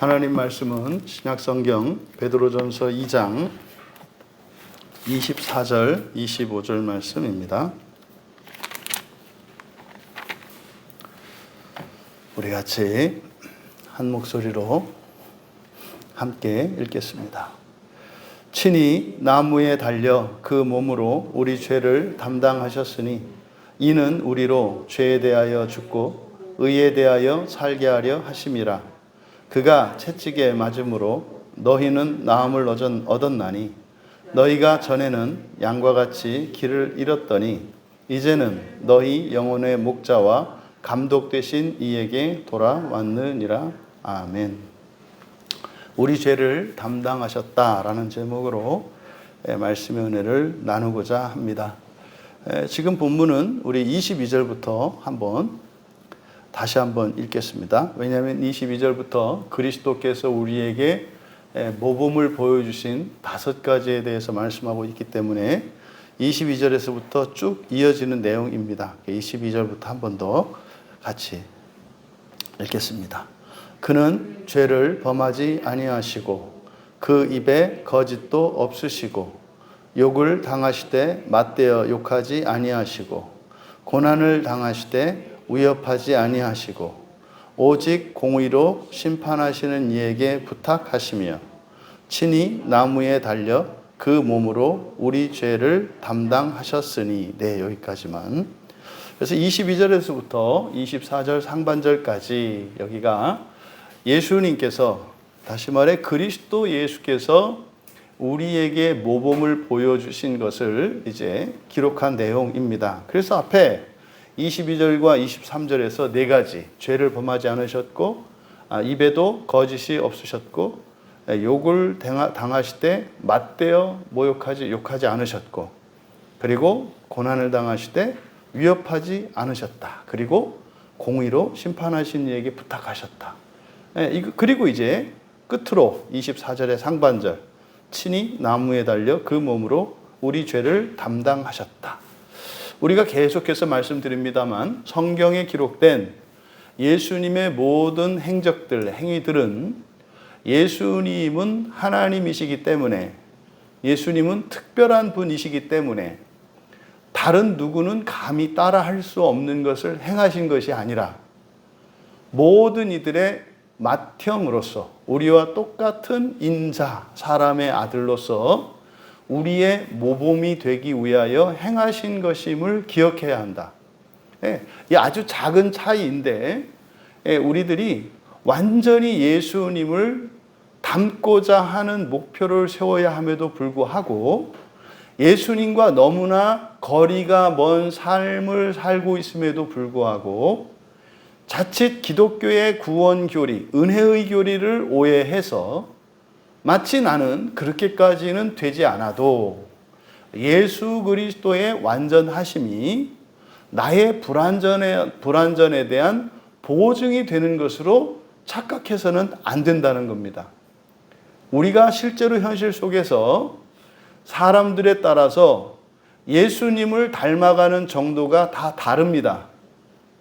하나님 말씀은 신약성경 베드로전서 2장 24절 25절 말씀입니다. 우리 같이 한 목소리로 함께 읽겠습니다. 친히 나무에 달려 그 몸으로 우리 죄를 담당하셨으니 이는 우리로 죄에 대하여 죽고 의에 대하여 살게 하려 하심이라. 그가 채찍에 맞음으로 너희는 나음을 얻었나니 너희가 전에는 양과 같이 길을 잃었더니 이제는 너희 영혼의 목자와 감독 되신 이에게 돌아왔느니라. 아멘. 우리 죄를 담당하셨다라는 제목으로 말씀의 은혜를 나누고자 합니다. 지금 본문은 우리 22절부터 다시 한번 읽겠습니다. 왜냐하면 22절부터 그리스도께서 우리에게 모범을 보여주신 5가지에 대해서 말씀하고 있기 때문에 22절에서부터 쭉 이어지는 내용입니다. 22절부터 한 번 더 같이 읽겠습니다. 그는 죄를 범하지 아니하시고 그 입에 거짓도 없으시고 욕을 당하시되 맞대어 욕하지 아니하시고 고난을 당하시되 위협하지 아니하시고 오직 공의로 심판하시는 이에게 부탁하시며 친히 나무에 달려 그 몸으로 우리 죄를 담당하셨으니. 네, 여기까지만. 그래서 22절에서부터 24절 상반절까지 여기가 예수님께서, 다시 말해 그리스도 예수께서 우리에게 모범을 보여주신 것을 이제 기록한 내용입니다. 그래서 앞에 22절과 23절에서 4가지, 죄를 범하지 않으셨고 입에도 거짓이 없으셨고 욕을 당하실 때 맞대어 욕하지 않으셨고 그리고 고난을 당하실 때 위협하지 않으셨다. 그리고 공의로 심판하신 이에게 부탁하셨다. 그리고 이제 끝으로 24절의 상반절, 친히 나무에 달려 그 몸으로 우리 죄를 담당하셨다. 우리가 계속해서 말씀드립니다만 성경에 기록된 예수님의 모든 행위들은 예수님은 하나님이시기 때문에, 예수님은 특별한 분이시기 때문에 다른 누구는 감히 따라할 수 없는 것을 행하신 것이 아니라 모든 이들의 맏형으로서 우리와 똑같은 인자, 사람의 아들로서 우리의 모범이 되기 위하여 행하신 것임을 기억해야 한다. 이 아주 작은 차이인데 우리들이 완전히 예수님을 닮고자 하는 목표를 세워야 함에도 불구하고 예수님과 너무나 거리가 먼 삶을 살고 있음에도 불구하고 자칫 기독교의 구원 교리, 은혜의 교리를 오해해서 마치 나는 그렇게까지는 되지 않아도 예수 그리스도의 완전하심이 나의 불완전에 대한 보증이 되는 것으로 착각해서는 안 된다는 겁니다. 우리가 실제로 현실 속에서 사람들에 따라서 예수님을 닮아가는 정도가 다 다릅니다.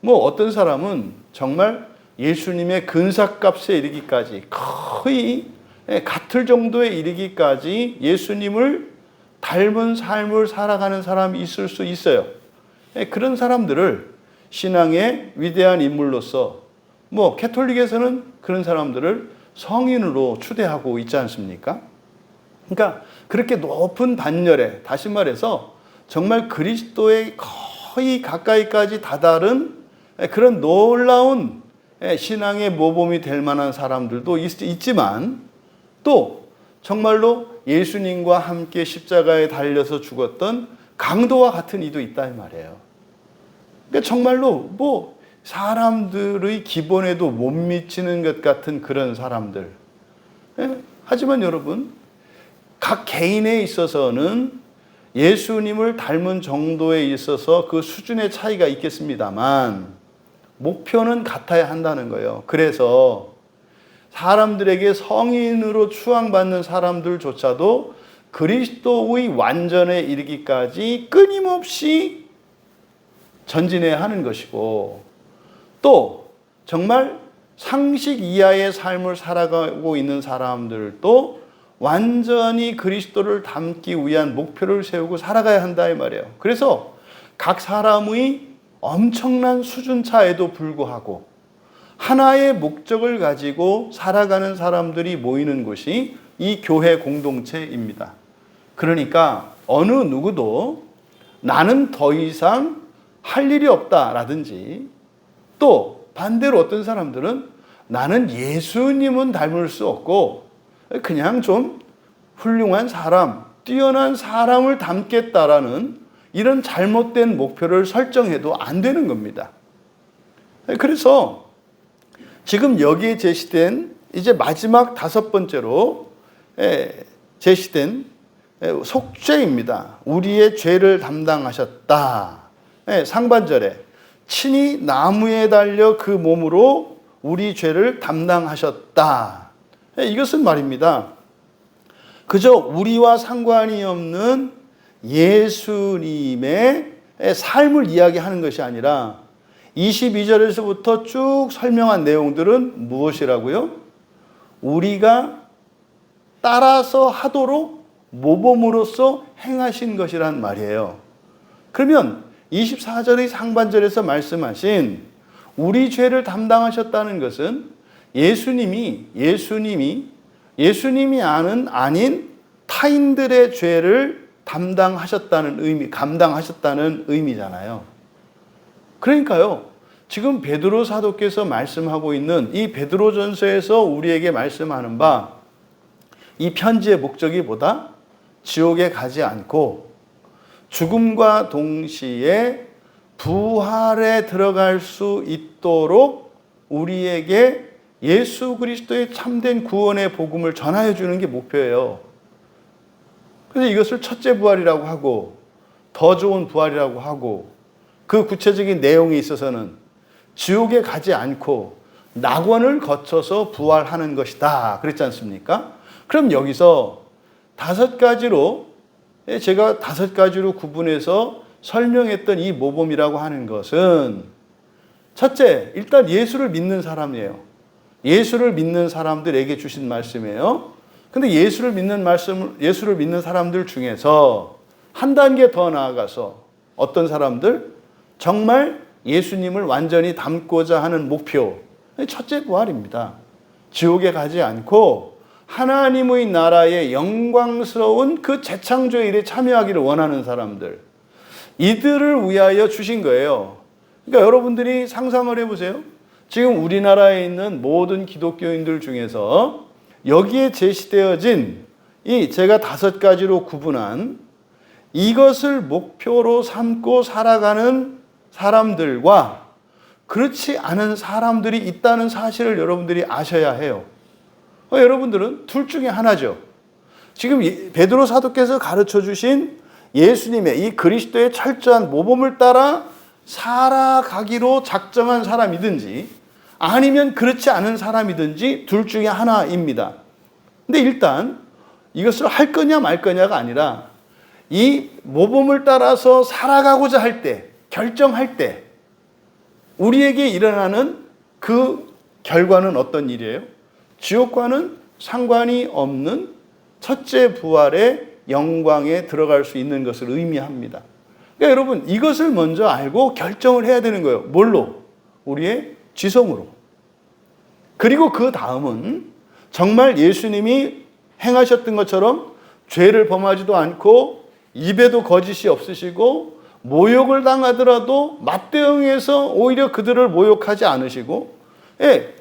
어떤 사람은 정말 예수님의 근사값에 이르기까지 거의 같을 정도에 이르기까지 예수님을 닮은 삶을 살아가는 사람이 있을 수 있어요. 그런 사람들을 신앙의 위대한 인물로서 캐톨릭에서는 그런 사람들을 성인으로 추대하고 있지 않습니까? 그러니까 그렇게 높은 반열에, 다시 말해서 정말 그리스도의 거의 가까이까지 다다른 그런 놀라운 신앙의 모범이 될 만한 사람들도 있지만 또 정말로 예수님과 함께 십자가에 달려서 죽었던 강도와 같은 이도 있다 이 말이에요. 그러니까 정말로 사람들의 기본에도 못 미치는 것 같은 그런 사람들. 하지만 여러분, 각 개인에 있어서는 예수님을 닮은 정도에 있어서 그 수준의 차이가 있겠습니다만 목표는 같아야 한다는 거예요. 그래서 사람들에게 성인으로 추앙받는 사람들조차도 그리스도의 완전에 이르기까지 끊임없이 전진해야 하는 것이고, 또 정말 상식 이하의 삶을 살아가고 있는 사람들도 완전히 그리스도를 닮기 위한 목표를 세우고 살아가야 한다 이 말이에요. 그래서 각 사람의 엄청난 수준 차에도 불구하고 하나의 목적을 가지고 살아가는 사람들이 모이는 곳이 이 교회 공동체입니다. 그러니까 어느 누구도 나는 더 이상 할 일이 없다라든지, 또 반대로 어떤 사람들은 나는 예수님은 닮을 수 없고 그냥 좀 훌륭한 사람, 뛰어난 사람을 닮겠다라는 이런 잘못된 목표를 설정해도 안 되는 겁니다. 그래서 지금 여기에 제시된 이제 마지막 5번째로 제시된 속죄입니다. 우리의 죄를 담당하셨다. 상반절에 친히 나무에 달려 그 몸으로 우리 죄를 담당하셨다. 이것은 말입니다, 그저 우리와 상관이 없는 예수님의 삶을 이야기하는 것이 아니라 22절에서부터 쭉 설명한 내용들은 무엇이라고요? 우리가 따라서 하도록 모범으로서 행하신 것이란 말이에요. 그러면 24절의 상반절에서 말씀하신 우리 죄를 담당하셨다는 것은 예수님이 아닌 타인들의 죄를 감당하셨다는 의미잖아요. 그러니까요, 지금 베드로 사도께서 말씀하고 있는 이 베드로전서에서 우리에게 말씀하는 바, 이 편지의 목적이 뭐다? 지옥에 가지 않고 죽음과 동시에 부활에 들어갈 수 있도록 우리에게 예수 그리스도의 참된 구원의 복음을 전하여 주는 게 목표예요. 그래서 이것을 첫째 부활이라고 하고 더 좋은 부활이라고 하고, 그 구체적인 내용에 있어서는 지옥에 가지 않고 낙원을 거쳐서 부활하는 것이다 그랬지 않습니까? 그럼 여기서 5가지로, 제가 5가지로 구분해서 설명했던 이 모범이라고 하는 것은, 첫째, 일단 예수를 믿는 사람이에요. 예수를 믿는 사람들에게 주신 말씀이에요. 근데 예수를 믿는 사람들 중에서 한 단계 더 나아가서 어떤 사람들? 정말 예수님을 완전히 닮고자 하는 목표, 첫째 부활입니다. 지옥에 가지 않고 하나님의 나라의 영광스러운 그 재창조의 일에 참여하기를 원하는 사람들, 이들을 위하여 주신 거예요. 그러니까 여러분들이 상상을 해보세요. 지금 우리나라에 있는 모든 기독교인들 중에서 여기에 제시되어진 이 제가 5가지로 구분한 이것을 목표로 삼고 살아가는 사람들과 그렇지 않은 사람들이 있다는 사실을 여러분들이 아셔야 해요. 여러분들은 둘 중에 하나죠. 지금 베드로 사도께서 가르쳐 주신 예수님의 이 그리스도의 철저한 모범을 따라 살아가기로 작정한 사람이든지 아니면 그렇지 않은 사람이든지 둘 중에 하나입니다. 근데 일단 이것을 할 거냐 말 거냐가 아니라 이 모범을 따라서 살아가고자 할 때, 결정할 때 우리에게 일어나는 그 결과는 어떤 일이에요? 지옥과는 상관이 없는 첫째 부활의 영광에 들어갈 수 있는 것을 의미합니다. 그러니까 여러분, 이것을 먼저 알고 결정을 해야 되는 거예요. 뭘로? 우리의 지성으로. 그리고 그 다음은 정말 예수님이 행하셨던 것처럼 죄를 범하지도 않고 입에도 거짓이 없으시고 모욕을 당하더라도 맞대응해서 오히려 그들을 모욕하지 않으시고,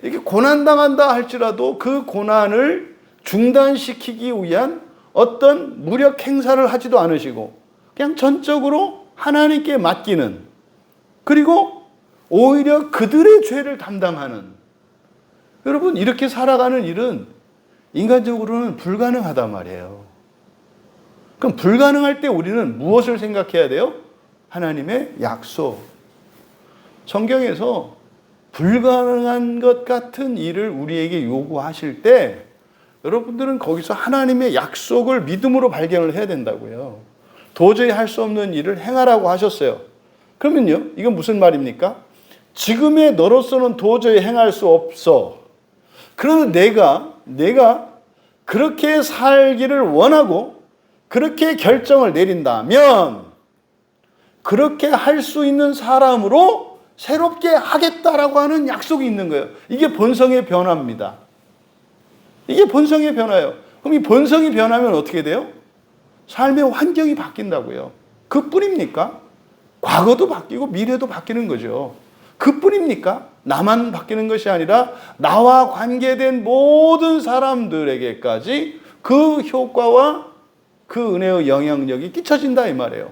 이렇게 고난당한다 할지라도 그 고난을 중단시키기 위한 어떤 무력 행사를 하지도 않으시고 그냥 전적으로 하나님께 맡기는, 그리고 오히려 그들의 죄를 담당하는, 여러분 이렇게 살아가는 일은 인간적으로는 불가능하단 말이에요. 그럼 불가능할 때 우리는 무엇을 생각해야 돼요? 하나님의 약속. 성경에서 불가능한 것 같은 일을 우리에게 요구하실 때 여러분들은 거기서 하나님의 약속을 믿음으로 발견을 해야 된다고요. 도저히 할 수 없는 일을 행하라고 하셨어요. 그러면요, 이건 무슨 말입니까? 지금의 너로서는 도저히 행할 수 없어. 그런데 내가 그렇게 살기를 원하고 그렇게 결정을 내린다면 그렇게 할 수 있는 사람으로 새롭게 하겠다라고 하는 약속이 있는 거예요. 이게 본성의 변화입니다. 이게 본성의 변화예요. 그럼 이 본성이 변하면 어떻게 돼요? 삶의 환경이 바뀐다고요. 그뿐입니까? 과거도 바뀌고 미래도 바뀌는 거죠. 그뿐입니까? 나만 바뀌는 것이 아니라 나와 관계된 모든 사람들에게까지 그 효과와 그 은혜의 영향력이 끼쳐진다 이 말이에요.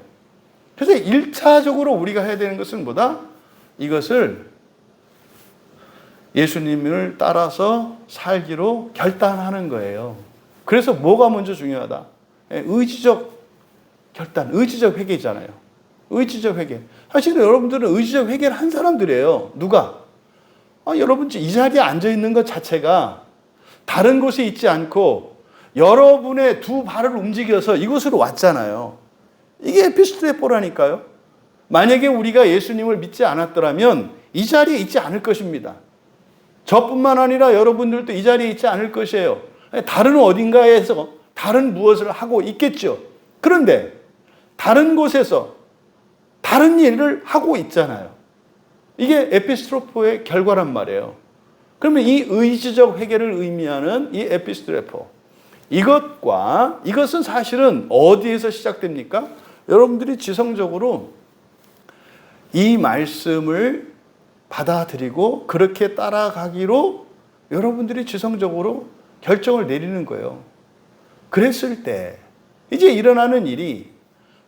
그래서 1차적으로 우리가 해야 되는 것은 뭐다? 이것을 예수님을 따라서 살기로 결단하는 거예요. 그래서 뭐가 먼저 중요하다? 의지적 결단, 의지적 회개잖아요. 의지적 회개. 사실 여러분들은 의지적 회개를 한 사람들이에요. 누가? 여러분 이 자리에 앉아 있는 것 자체가 다른 곳에 있지 않고 여러분의 두 발을 움직여서 이곳으로 왔잖아요. 이게 에피스트레포라니까요. 만약에 우리가 예수님을 믿지 않았더라면 이 자리에 있지 않을 것입니다. 저뿐만 아니라 여러분들도 이 자리에 있지 않을 것이에요. 다른 어딘가에서 다른 무엇을 하고 있겠죠. 그런데 다른 곳에서 다른 일을 하고 있잖아요. 이게 에피스트로포의 결과란 말이에요. 그러면 이 의지적 회개를 의미하는 이 에피스트레포, 이것은 사실은 어디에서 시작됩니까? 여러분들이 지성적으로 이 말씀을 받아들이고 그렇게 따라가기로 여러분들이 지성적으로 결정을 내리는 거예요. 그랬을 때 이제 일어나는 일이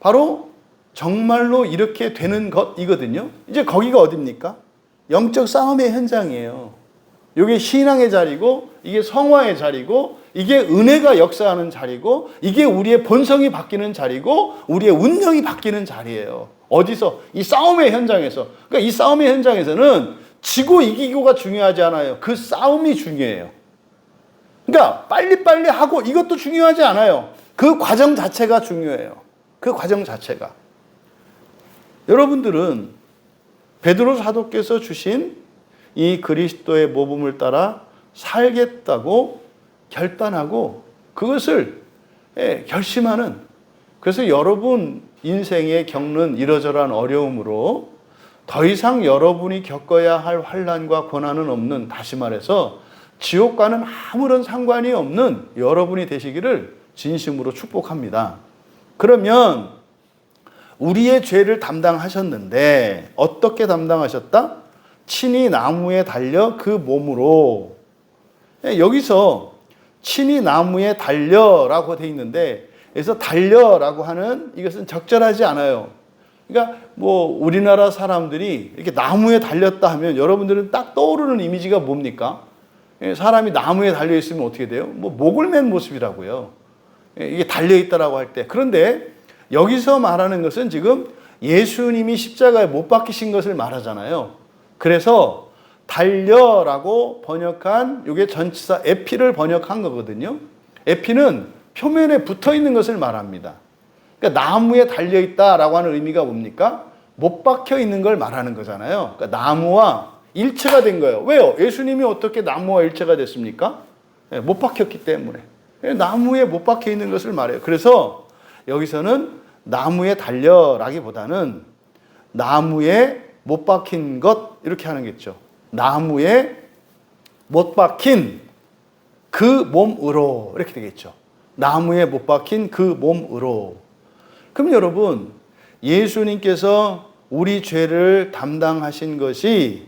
바로 정말로 이렇게 되는 것이거든요. 이제 거기가 어디입니까? 영적 싸움의 현장이에요. 이게 신앙의 자리고 이게 성화의 자리고 이게 은혜가 역사하는 자리고 이게 우리의 본성이 바뀌는 자리고 우리의 운명이 바뀌는 자리예요. 어디서? 이 싸움의 현장에서. 그러니까 이 싸움의 현장에서는 지고 이기고가 중요하지 않아요. 그 싸움이 중요해요. 그러니까 빨리빨리 하고 이것도 중요하지 않아요. 그 과정 자체가 중요해요. 그 과정 자체가. 여러분들은 베드로 사도께서 주신 이 그리스도의 모범을 따라 살겠다고 결단하고 그것을 결심하는, 그래서 여러분 인생에 겪는 이러저러한 어려움으로 더 이상 여러분이 겪어야 할 환난과 고난은 없는, 다시 말해서 지옥과는 아무런 상관이 없는 여러분이 되시기를 진심으로 축복합니다. 그러면 우리의 죄를 담당하셨는데 어떻게 담당하셨다? 친히 나무에 달려 그 몸으로. 여기서 친히 나무에 달려라고 돼 있는데, 그래서 달려라고 하는 이것은 적절하지 않아요. 그러니까 우리나라 사람들이 이렇게 나무에 달렸다 하면 여러분들은 딱 떠오르는 이미지가 뭡니까? 사람이 나무에 달려 있으면 어떻게 돼요? 목을 맨 모습이라고요. 이게 달려 있다라고 할 때. 그런데 여기서 말하는 것은 지금 예수님이 십자가에 못 박히신 것을 말하잖아요. 그래서 달려라고 번역한 이게 전치사 에피를 번역한 거거든요. 에피는 표면에 붙어 있는 것을 말합니다. 그러니까 나무에 달려 있다라고 하는 의미가 뭡니까? 못 박혀 있는 걸 말하는 거잖아요. 그러니까 나무와 일체가 된 거예요. 왜요? 예수님이 어떻게 나무와 일체가 됐습니까? 못 박혔기 때문에. 나무에 못 박혀 있는 것을 말해요. 그래서 여기서는 나무에 달려라기보다는 나무에 못 박힌 것 이렇게 하는 겠죠. 나무에 못 박힌 그 몸으로 이렇게 되겠죠. 나무에 못 박힌 그 몸으로. 그럼 여러분, 예수님께서 우리 죄를 담당하신 것이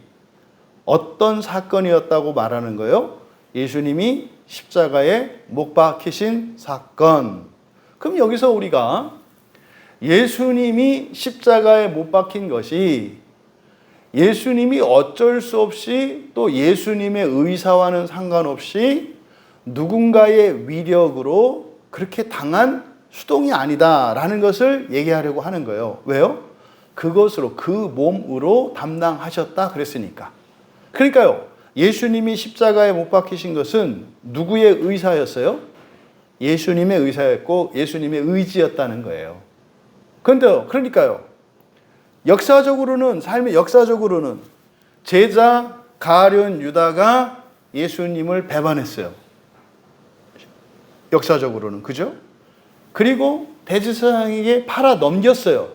어떤 사건이었다고 말하는 거예요? 예수님이 십자가에 못 박히신 사건. 그럼 여기서 우리가 예수님이 십자가에 못 박힌 것이 예수님이 어쩔 수 없이 또 예수님의 의사와는 상관없이 누군가의 위력으로 그렇게 당한 수동이 아니다라는 것을 얘기하려고 하는 거예요. 왜요? 그것으로, 그 몸으로 담당하셨다 그랬으니까. 그러니까요, 예수님이 십자가에 못 박히신 것은 누구의 의사였어요? 예수님의 의사였고 예수님의 의지였다는 거예요. 그런데요, 그러니까요, 역사적으로는, 삶의 역사적으로는 제자 가룟 유다가 예수님을 배반했어요. 역사적으로는. 그죠? 그리고 대제사장에게 팔아 넘겼어요.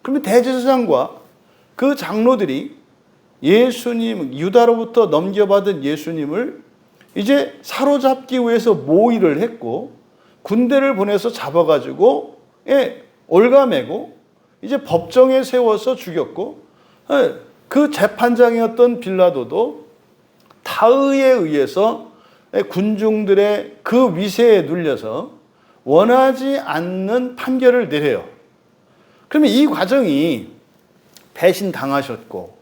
그러면 대제사장과 그 장로들이 예수님, 유다로부터 넘겨받은 예수님을 이제 사로잡기 위해서 모의를 했고, 군대를 보내서 잡아가지고, 올가매고, 이제 법정에 세워서 죽였고, 그 재판장이었던 빌라도도 타의에 의해서 군중들의 그 위세에 눌려서 원하지 않는 판결을 내려요. 그러면 이 과정이 배신당하셨고,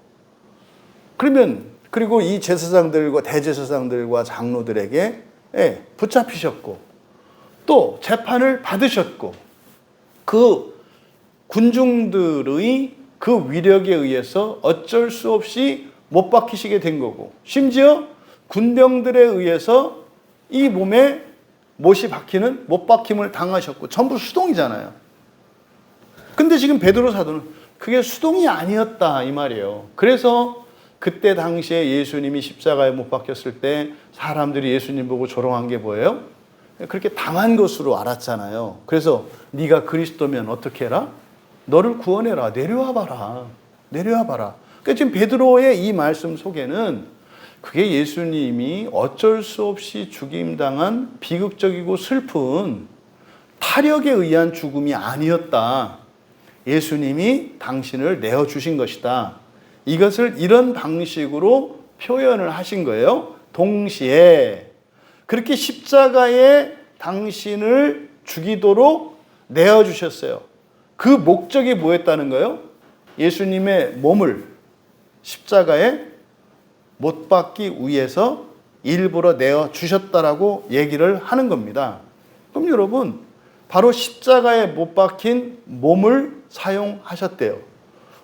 그리고 이 제사장들과 대제사장들과 장로들에게 붙잡히셨고, 또 재판을 받으셨고, 그 군중들의 그 위력에 의해서 어쩔 수 없이 못 박히시게 된 거고, 심지어 군병들에 의해서 이 몸에 못이 박히는 못 박힘을 당하셨고, 전부 수동이잖아요. 근데 지금 베드로 사도는 그게 수동이 아니었다 이 말이에요. 그래서 그때 당시에 예수님이 십자가에 못 박혔을 때 사람들이 예수님 보고 조롱한 게 뭐예요? 그렇게 당한 것으로 알았잖아요. 그래서 네가 그리스도면 어떻게 해라? 너를 구원해라. 내려와 봐라. 내려와 봐라. 그러니까 지금 베드로의 이 말씀 속에는 그게 예수님이 어쩔 수 없이 죽임당한 비극적이고 슬픈 타력에 의한 죽음이 아니었다. 예수님이 당신을 내어주신 것이다. 이것을 이런 방식으로 표현을 하신 거예요. 동시에 그렇게 십자가에 당신을 죽이도록 내어주셨어요. 그 목적이 뭐였다는 거예요? 예수님의 몸을 십자가에 못 박기 위해서 일부러 내어주셨다라고 얘기를 하는 겁니다. 그럼 여러분, 바로 십자가에 못 박힌 몸을 사용하셨대요.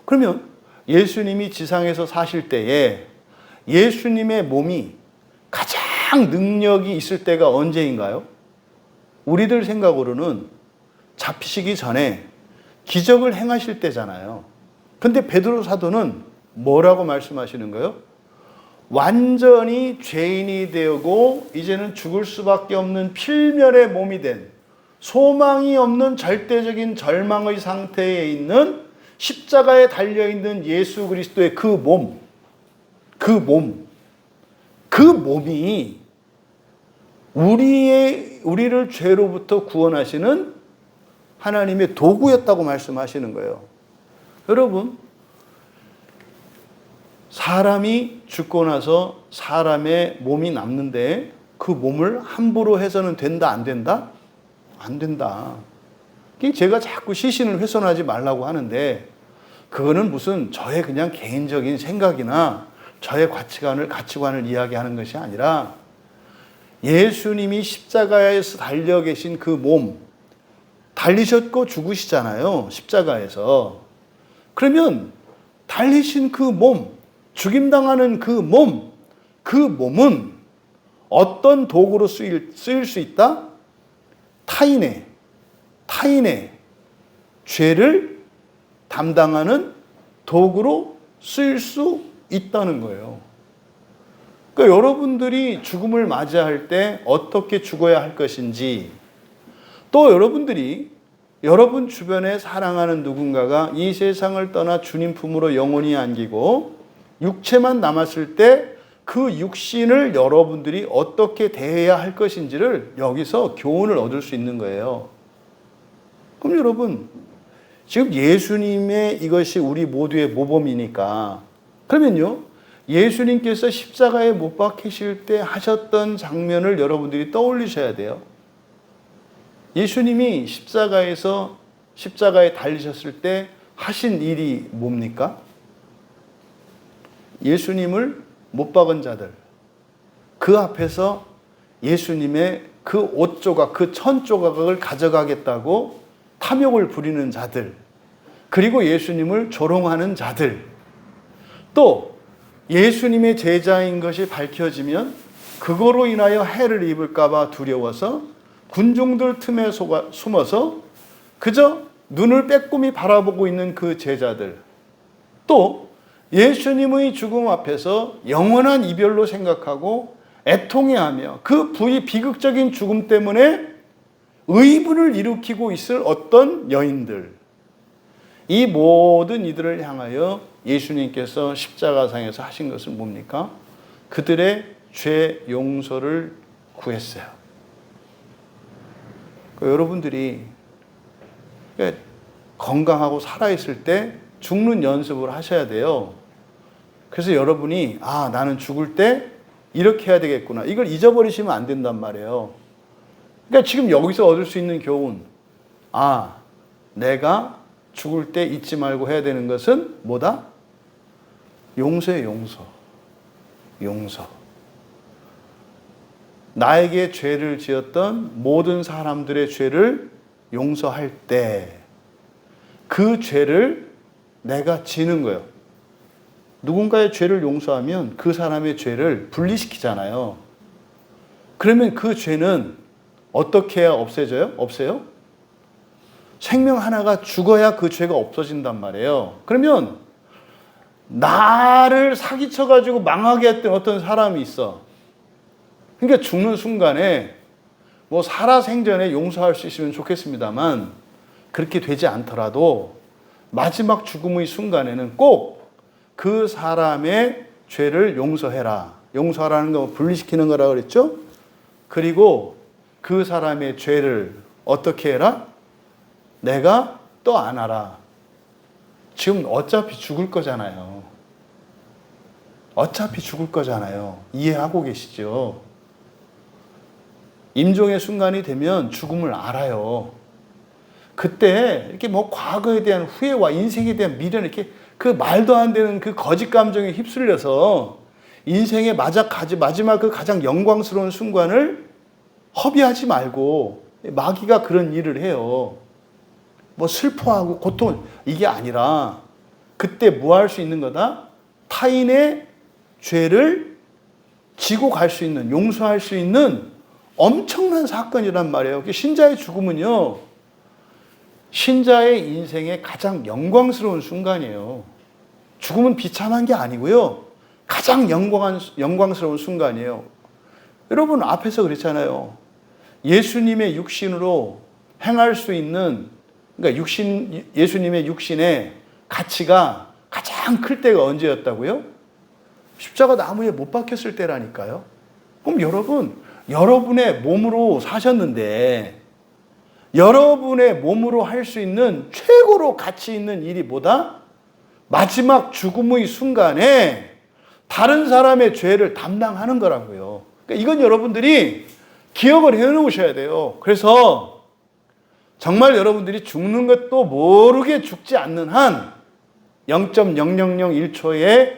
그러면 예수님이 지상에서 사실 때에 예수님의 몸이 가장 능력이 있을 때가 언제인가요? 우리들 생각으로는 잡히시기 전에 기적을 행하실 때잖아요. 근데 베드로 사도는 뭐라고 말씀하시는 거예요? 완전히 죄인이 되고 이제는 죽을 수밖에 없는 필멸의 몸이 된, 소망이 없는 절대적인 절망의 상태에 있는 십자가에 달려있는 예수 그리스도의 그 몸이 우리를 죄로부터 구원하시는 하나님의 도구였다고 말씀하시는 거예요. 여러분, 사람이 죽고 나서 사람의 몸이 남는데 그 몸을 함부로 해서는 된다, 안 된다? 안 된다. 제가 자꾸 시신을 훼손하지 말라고 하는데 그거는 무슨 저의 그냥 개인적인 생각이나 저의 가치관을 이야기하는 것이 아니라 예수님이 십자가에서 달려 계신 그 몸, 달리셨고 죽으시잖아요. 십자가에서. 그러면 달리신 그 몸, 죽임당하는 그 몸은 어떤 도구로 쓰일 수 있다? 타인의 죄를 담당하는 도구로 쓰일 수 있다는 거예요. 그러니까 여러분들이 죽음을 맞이할 때 어떻게 죽어야 할 것인지, 또 여러분들이 여러분 주변에 사랑하는 누군가가 이 세상을 떠나 주님 품으로 영원히 안기고 육체만 남았을 때 그 육신을 여러분들이 어떻게 대해야 할 것인지를 여기서 교훈을 얻을 수 있는 거예요. 그럼 여러분, 지금 예수님의 이것이 우리 모두의 모범이니까, 그러면요, 예수님께서 십자가에 못 박히실 때 하셨던 장면을 여러분들이 떠올리셔야 돼요. 예수님이 십자가에 달리셨을 때 하신 일이 뭡니까? 예수님을 못 박은 자들, 그 앞에서 예수님의 그 옷 조각, 그 천 조각을 가져가겠다고 탐욕을 부리는 자들, 그리고 예수님을 조롱하는 자들, 또 예수님의 제자인 것이 밝혀지면 그거로 인하여 해를 입을까 봐 두려워서 군중들 틈에 숨어서 그저 눈을 빼꼼히 바라보고 있는 그 제자들, 또 예수님의 죽음 앞에서 영원한 이별로 생각하고 애통해하며 그 비극적인 죽음 때문에 의분을 일으키고 있을 어떤 여인들, 이 모든 이들을 향하여 예수님께서 십자가상에서 하신 것은 뭡니까? 그들의 죄 용서를 구했어요. 여러분들이 건강하고 살아있을 때 죽는 연습을 하셔야 돼요. 그래서 여러분이 나는 죽을 때 이렇게 해야 되겠구나, 이걸 잊어버리시면 안 된단 말이에요. 그러니까 지금 여기서 얻을 수 있는 교훈, 내가 죽을 때 잊지 말고 해야 되는 것은 뭐다? 용서예요. 용서. 나에게 죄를 지었던 모든 사람들의 죄를 용서할 때 그 죄를 내가 지는 거예요. 누군가의 죄를 용서하면 그 사람의 죄를 분리시키잖아요. 그러면 그 죄는 어떻게 해야 없어져요? 없어요? 생명 하나가 죽어야 그 죄가 없어진단 말이에요. 그러면 나를 사기쳐가지고 망하게 했던 어떤 사람이 있어. 그러니까 죽는 순간에 살아생전에 용서할 수 있으면 좋겠습니다만 그렇게 되지 않더라도 마지막 죽음의 순간에는 꼭 그 사람의 죄를 용서해라. 용서하라는 거 분리시키는 거라고 그랬죠? 그리고 그 사람의 죄를 어떻게 해라? 내가 또 안 하라. 지금 어차피 죽을 거잖아요. 이해하고 계시죠? 임종의 순간이 되면 죽음을 알아요. 그때 이렇게 과거에 대한 후회와 인생에 대한 미련, 이렇게 그 말도 안 되는 그 거짓 감정에 휩쓸려서 인생의 마지막 그 가장 영광스러운 순간을 허비하지 말고, 마귀가 그런 일을 해요. 슬퍼하고 고통을, 이게 아니라 그때 뭐 할 수 있는 거다? 타인의 죄를 지고 갈 수 있는, 용서할 수 있는 엄청난 사건이란 말이에요. 신자의 죽음은요, 신자의 인생의 가장 영광스러운 순간이에요. 죽음은 비참한 게 아니고요, 가장 영광스러운 순간이에요. 여러분 앞에서 그랬잖아요. 예수님의 육신으로 행할 수 있는, 그러니까 예수님의 육신의 가치가 가장 클 때가 언제였다고요? 십자가 나무에 못 박혔을 때라니까요. 그럼 여러분의 몸으로 사셨는데, 여러분의 몸으로 할 수 있는 최고로 가치 있는 일이 뭐다? 마지막 죽음의 순간에 다른 사람의 죄를 담당하는 거라고요. 그러니까 이건 여러분들이 기억을 해놓으셔야 돼요. 그래서 정말 여러분들이 죽는 것도 모르게 죽지 않는 한 0.0001초의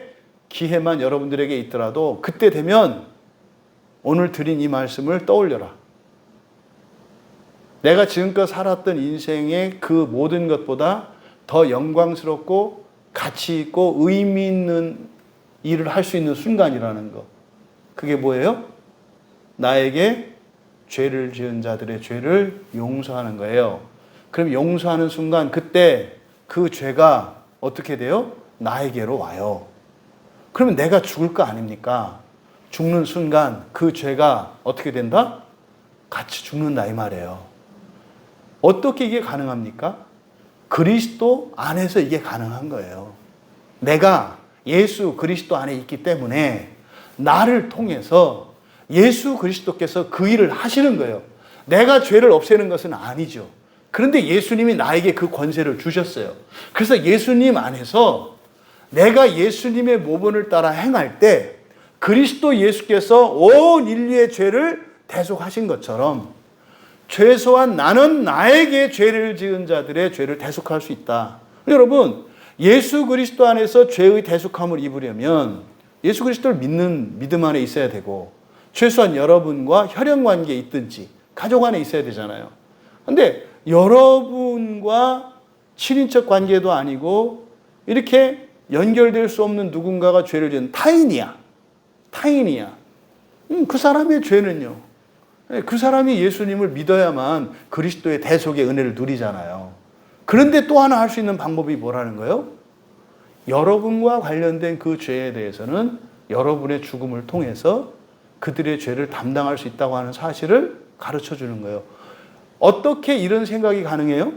기회만 여러분들에게 있더라도 그때 되면 오늘 드린 이 말씀을 떠올려라. 내가 지금껏 살았던 인생의 그 모든 것보다 더 영광스럽고 가치 있고 의미 있는 일을 할 수 있는 순간이라는 것. 그게 뭐예요? 나에게 죄를 지은 자들의 죄를 용서하는 거예요. 그럼 용서하는 순간 그때 그 죄가 어떻게 돼요? 나에게로 와요. 그러면 내가 죽을 거 아닙니까? 죽는 순간 그 죄가 어떻게 된다? 같이 죽는다 이 말이에요. 어떻게 이게 가능합니까? 그리스도 안에서 이게 가능한 거예요. 내가 예수 그리스도 안에 있기 때문에 나를 통해서 예수 그리스도께서 그 일을 하시는 거예요. 내가 죄를 없애는 것은 아니죠. 그런데 예수님이 나에게 그 권세를 주셨어요. 그래서 예수님 안에서 내가 예수님의 모본을 따라 행할 때 그리스도 예수께서 온 인류의 죄를 대속하신 것처럼 최소한 나는 나에게 죄를 지은 자들의 죄를 대속할 수 있다. 여러분, 예수 그리스도 안에서 죄의 대속함을 입으려면 예수 그리스도를 믿는 믿음 안에 있어야 되고 최소한 여러분과 혈연관계에 있든지 가족 안에 있어야 되잖아요. 그런데 여러분과 친인척 관계도 아니고 이렇게 연결될 수 없는 누군가가 죄를 지은 타인이야. 그 사람의 죄는요, 그 사람이 예수님을 믿어야만 그리스도의 대속의 은혜를 누리잖아요. 그런데 또 하나 할 수 있는 방법이 뭐라는 거예요? 여러분과 관련된 그 죄에 대해서는 여러분의 죽음을 통해서 그들의 죄를 담당할 수 있다고 하는 사실을 가르쳐 주는 거예요. 어떻게 이런 생각이 가능해요?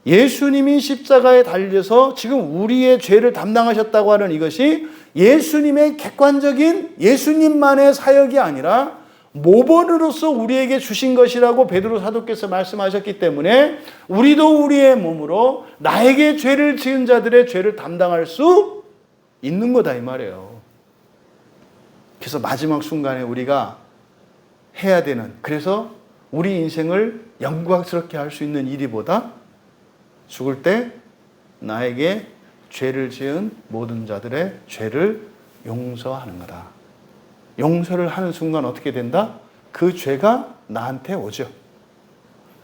예수님이 십자가에 달려서 지금 우리의 죄를 담당하셨다고 하는 이것이 예수님의 객관적인 예수님만의 사역이 아니라 모범으로서 우리에게 주신 것이라고 베드로 사도께서 말씀하셨기 때문에 우리도 우리의 몸으로 나에게 죄를 지은 자들의 죄를 담당할 수 있는 거다 이 말이에요. 그래서 마지막 순간에 우리가 해야 되는, 그래서 우리 인생을 영광스럽게 할 수 있는 일이 뭐다? 죽을 때 나에게 죄를 지은 모든 자들의 죄를 용서하는 거다. 용서를 하는 순간 어떻게 된다? 그 죄가 나한테 오죠.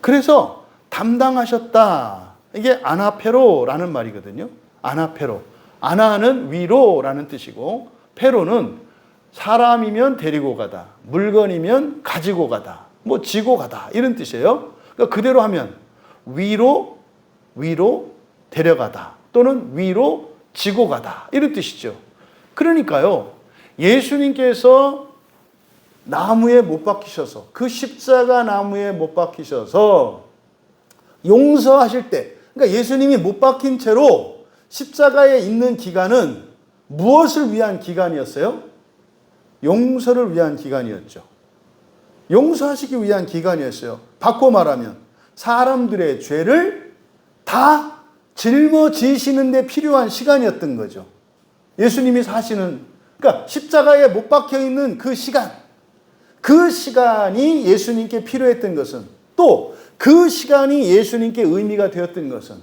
그래서 담당하셨다. 이게 아나페로라는 말이거든요. 아나페로. 아나는 위로라는 뜻이고, 페로는 사람이면 데리고 가다, 물건이면 가지고 가다, 뭐 지고 가다 이런 뜻이에요. 그러니까 그대로 하면 위로 데려가다 또는 위로 지고 가다 이런 뜻이죠. 그러니까요, 예수님께서 나무에 못 박히셔서, 그 십자가 나무에 못 박히셔서 용서하실 때, 그러니까 예수님이 못 박힌 채로 십자가에 있는 기간은 무엇을 위한 기간이었어요? 용서를 위한 기간이었죠. 용서하시기 위한 기간이었어요. 바꿔 말하면 사람들의 죄를 다 짊어지시는 데 필요한 시간이었던 거죠. 예수님이 사시는, 그러니까 십자가에 못 박혀 있는 그 시간, 그 시간이 예수님께 필요했던 것은, 또 그 시간이 예수님께 의미가 되었던 것은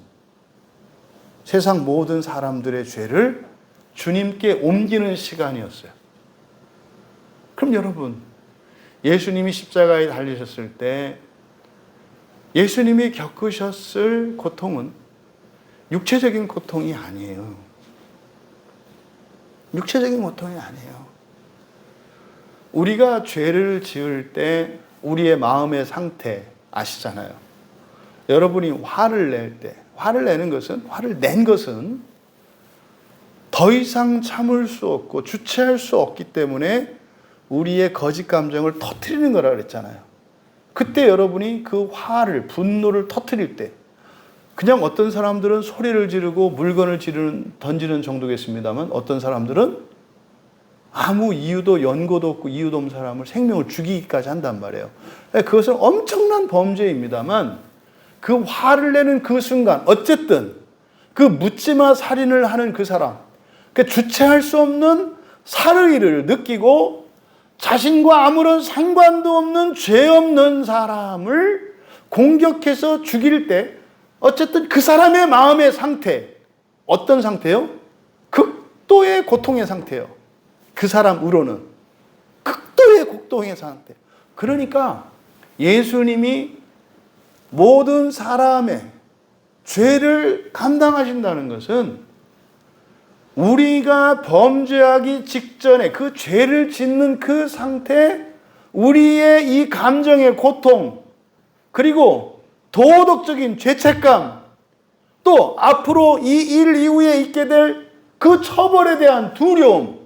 세상 모든 사람들의 죄를 주님께 옮기는 시간이었어요. 그럼 여러분, 예수님이 십자가에 달리셨을 때 예수님이 겪으셨을 고통은 육체적인 고통이 아니에요. 육체적인 고통이 아니에요. 우리가 죄를 지을 때 우리의 마음의 상태 아시잖아요. 여러분이 화를 낼 때, 화를 낸 것은 더 이상 참을 수 없고 주체할 수 없기 때문에 우리의 거짓 감정을 터뜨리는 거라 그랬잖아요. 그때 여러분이 그 화를, 분노를 터뜨릴 때, 그냥 어떤 사람들은 소리를 지르고 물건을 던지는 정도겠습니다만, 어떤 사람들은 아무 이유도 연고도 없고 이유도 없는 사람을 생명을 죽이기까지 한단 말이에요. 그것은 엄청난 범죄입니다만, 그 화를 내는 그 순간, 어쨌든 그 묻지마 살인을 하는 그 사람, 그 주체할 수 없는 살의를 느끼고 자신과 아무런 상관도 없는 죄 없는 사람을 공격해서 죽일 때, 어쨌든 그 사람의 마음의 상태, 어떤 상태요? 극도의 고통의 상태요. 그 사람으로는 극도의 고통의 상태. 그러니까 예수님이 모든 사람의 죄를 감당하신다는 것은 우리가 범죄하기 직전에 그 죄를 짓는 그 상태, 우리의 이 감정의 고통, 그리고 도덕적인 죄책감, 또 앞으로 이 일 이후에 있게 될 그 처벌에 대한 두려움,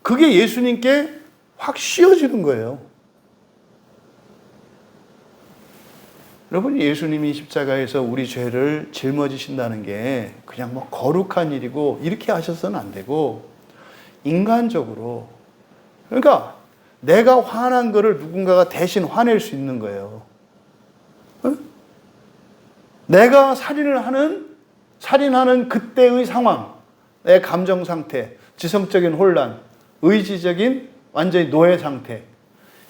그게 예수님께 확 씌워지는 거예요. 여러분, 예수님이 십자가에서 우리 죄를 짊어지신다는 게 그냥 뭐 거룩한 일이고 이렇게 하셔서는 안 되고, 인간적으로, 그러니까 내가 화난 거를 누군가가 대신 화낼 수 있는 거예요. 응? 내가 살인하는 그때의 상황, 내 감정 상태, 지성적인 혼란, 의지적인 완전히 노예 상태,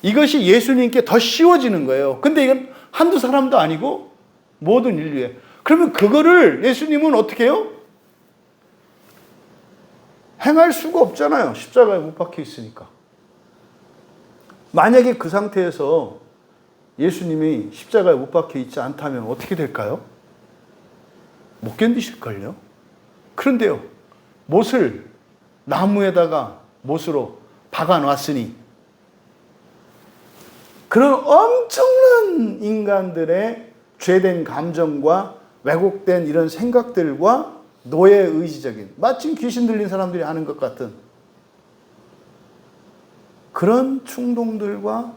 이것이 예수님께 더 씌워지는 거예요. 근데 이건 한두 사람도 아니고 모든 인류에. 그러면 그거를 예수님은 어떻게 해요? 행할 수가 없잖아요. 십자가에 못 박혀 있으니까. 만약에 그 상태에서 예수님이 십자가에 못 박혀 있지 않다면 어떻게 될까요? 못 견디실걸요? 그런데요, 못을 나무에다가 못으로 박아놨으니 그런 엄청난 인간들의 죄된 감정과 왜곡된 이런 생각들과 노예의지적인, 마침 귀신 들린 사람들이 하는 것 같은 그런 충동들과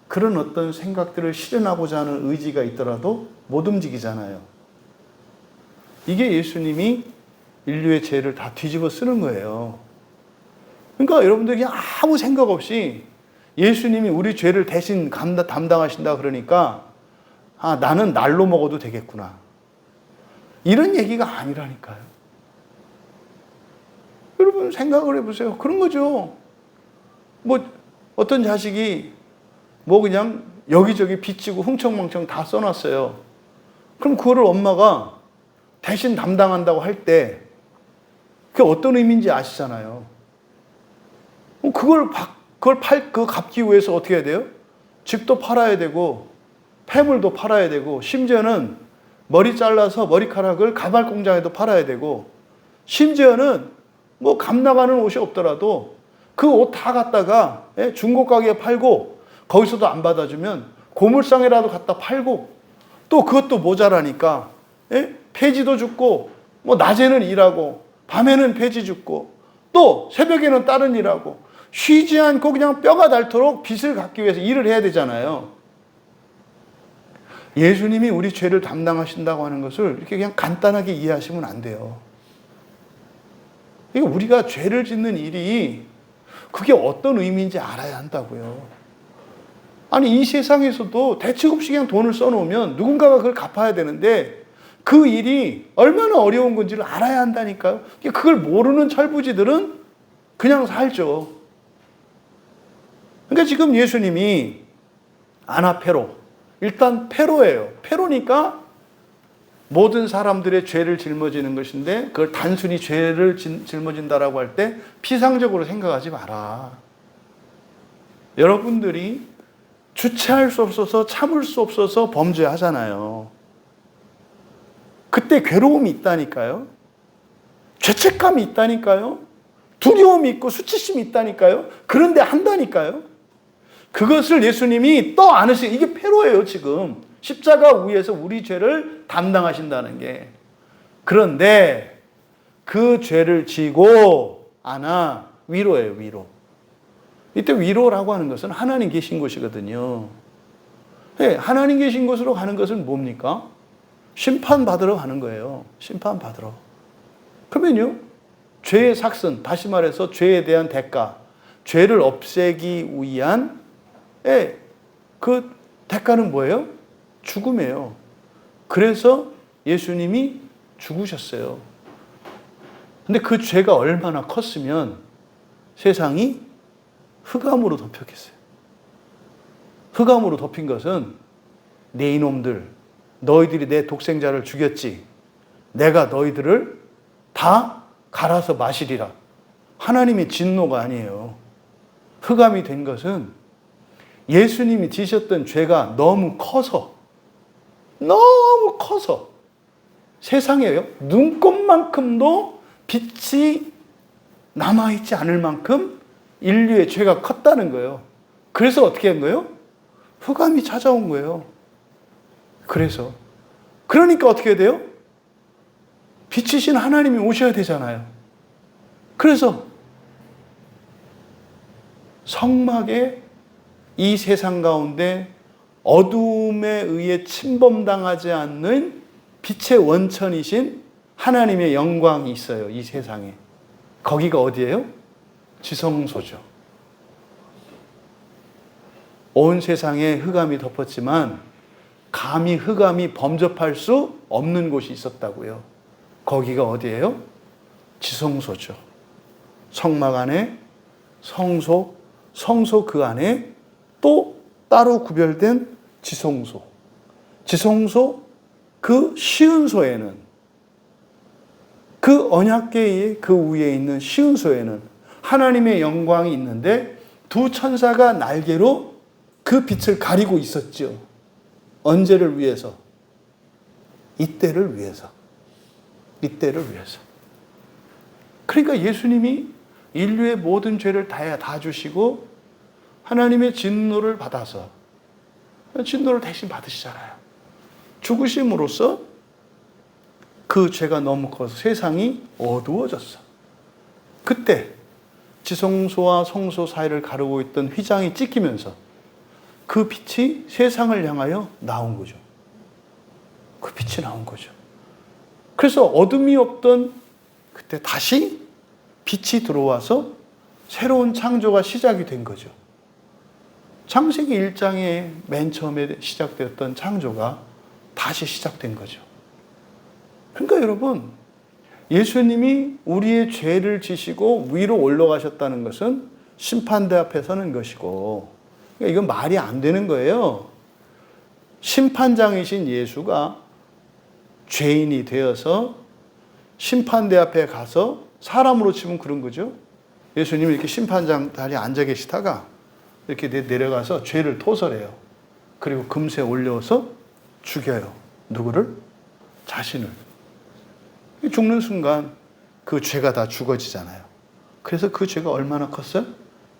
그런 어떤 생각들을 실현하고자 하는 의지가 있더라도 못 움직이잖아요. 이게 예수님이 인류의 죄를 다 뒤집어 쓰는 거예요. 그러니까 여러분들이 그냥 아무 생각 없이 예수님이 우리 죄를 대신 담당하신다 그러니까 아, 나는 날로 먹어도 되겠구나. 이런 얘기가 아니라니까요. 여러분 생각을 해보세요. 그런 거죠. 뭐 어떤 자식이 뭐 그냥 여기저기 빚지고 흥청망청 다 써놨어요. 그럼 그거를 엄마가 대신 담당한다고 할 때 그게 어떤 의미인지 아시잖아요. 그걸 갚기 위해서 어떻게 해야 돼요? 집도 팔아야 되고 폐물도 팔아야 되고 심지어는 머리 잘라서 머리카락을 가발 공장에도 팔아야 되고 심지어는 뭐 값 나가는 옷이 없더라도 그 옷 다 갖다가 중고 가게에 팔고 거기서도 안 받아주면 고물상에라도 갖다 팔고 또 그것도 모자라니까 폐지도 줍고 뭐 낮에는 일하고 밤에는 폐지 줍고 또 새벽에는 다른 일하고 쉬지 않고 그냥 뼈가 닳도록 빚을 갚기 위해서 일을 해야 되잖아요. 예수님이 우리 죄를 담당하신다고 하는 것을 이렇게 그냥 간단하게 이해하시면 안 돼요. 우리가 죄를 짓는 일이 그게 어떤 의미인지 알아야 한다고요. 아니 이 세상에서도 대책 없이 그냥 돈을 써놓으면 누군가가 그걸 갚아야 되는데 그 일이 얼마나 어려운 건지를 알아야 한다니까요. 그걸 모르는 철부지들은 그냥 살죠. 그러니까 지금 예수님이 아나페로, 일단 페로예요. 페로니까 모든 사람들의 죄를 짊어지는 것인데 그걸 단순히 죄를 짊어진다라고 할 때 피상적으로 생각하지 마라. 여러분들이 주체할 수 없어서 참을 수 없어서 범죄하잖아요. 그때 괴로움이 있다니까요. 죄책감이 있다니까요. 두려움이 있고 수치심이 있다니까요. 그런데 한다니까요. 그것을 예수님이 또 안으시 이게 페로예요 지금. 십자가 위에서 우리 죄를 담당하신다는 게. 그런데 그 죄를 지고 안아 위로예요 위로. 이때 위로라고 하는 것은 하나님 계신 곳이거든요. 네, 하나님 계신 곳으로 가는 것은 뭡니까? 심판받으러 가는 거예요. 심판받으러. 그러면요. 죄의 삭슨, 다시 말해서 죄에 대한 대가, 죄를 없애기 위한 그 대가는 뭐예요? 죽음이에요. 그래서 예수님이 죽으셨어요. 근데 그 죄가 얼마나 컸으면 세상이 흑암으로 덮였겠어요. 흑암으로 덮인 것은 네 이놈들, 너희들이 내 독생자를 죽였지. 내가 너희들을 다 갈아서 마시리라. 하나님의 진노가 아니에요. 흑암이 된 것은 예수님이 지셨던 죄가 너무 커서 세상에요. 눈곱만큼도 빛이 남아있지 않을 만큼 인류의 죄가 컸다는 거예요. 그래서 어떻게 한 거예요? 흑암이 찾아온 거예요. 그러니까 어떻게 돼요? 빛이신 하나님이 오셔야 되잖아요. 그래서 성막에 이 세상 가운데 어둠에 의해 침범당하지 않는 빛의 원천이신 하나님의 영광이 있어요. 이 세상에. 거기가 어디예요? 지성소죠. 온 세상에 흑암이 덮었지만 감히 흑암이 범접할 수 없는 곳이 있었다고요. 거기가 어디예요? 지성소죠. 성막 안에 성소 그 안에 또 따로 구별된 지성소. 그 시은소에는 그 언약궤의 그 위에 있는 시은소에는 하나님의 영광이 있는데 두 천사가 날개로 그 빛을 가리고 있었죠. 언제를 위해서? 이때를 위해서. 그러니까 예수님이 인류의 모든 죄를 다 주시고 하나님의 진노를 받아서 진노를 대신 받으시잖아요. 죽으심으로써 그 죄가 너무 커서 세상이 어두워졌어. 그때 지성소와 성소 사이를 가르고 있던 휘장이 찢기면서 그 빛이 세상을 향하여 나온 거죠. 그 빛이 나온 거죠. 그래서 어둠이 없던 그때 다시 빛이 들어와서 새로운 창조가 시작이 된 거죠. 창세기 1장에 맨 처음에 시작되었던 창조가 다시 시작된 거죠. 그러니까 여러분, 예수님이 우리의 죄를 지시고 위로 올라가셨다는 것은 심판대 앞에 서는 것이고, 그러니까 이건 말이 안 되는 거예요. 심판장이신 예수가 죄인이 되어서 심판대 앞에 가서 사람으로 치면 그런 거죠. 예수님이 이렇게 심판장 자리에 앉아 계시다가 이렇게 내려가서 죄를 토설해요. 그리고 금세 올려서 죽여요. 누구를? 자신을. 죽는 순간 그 죄가 다 죽어지잖아요. 그래서 그 죄가 얼마나 컸어요?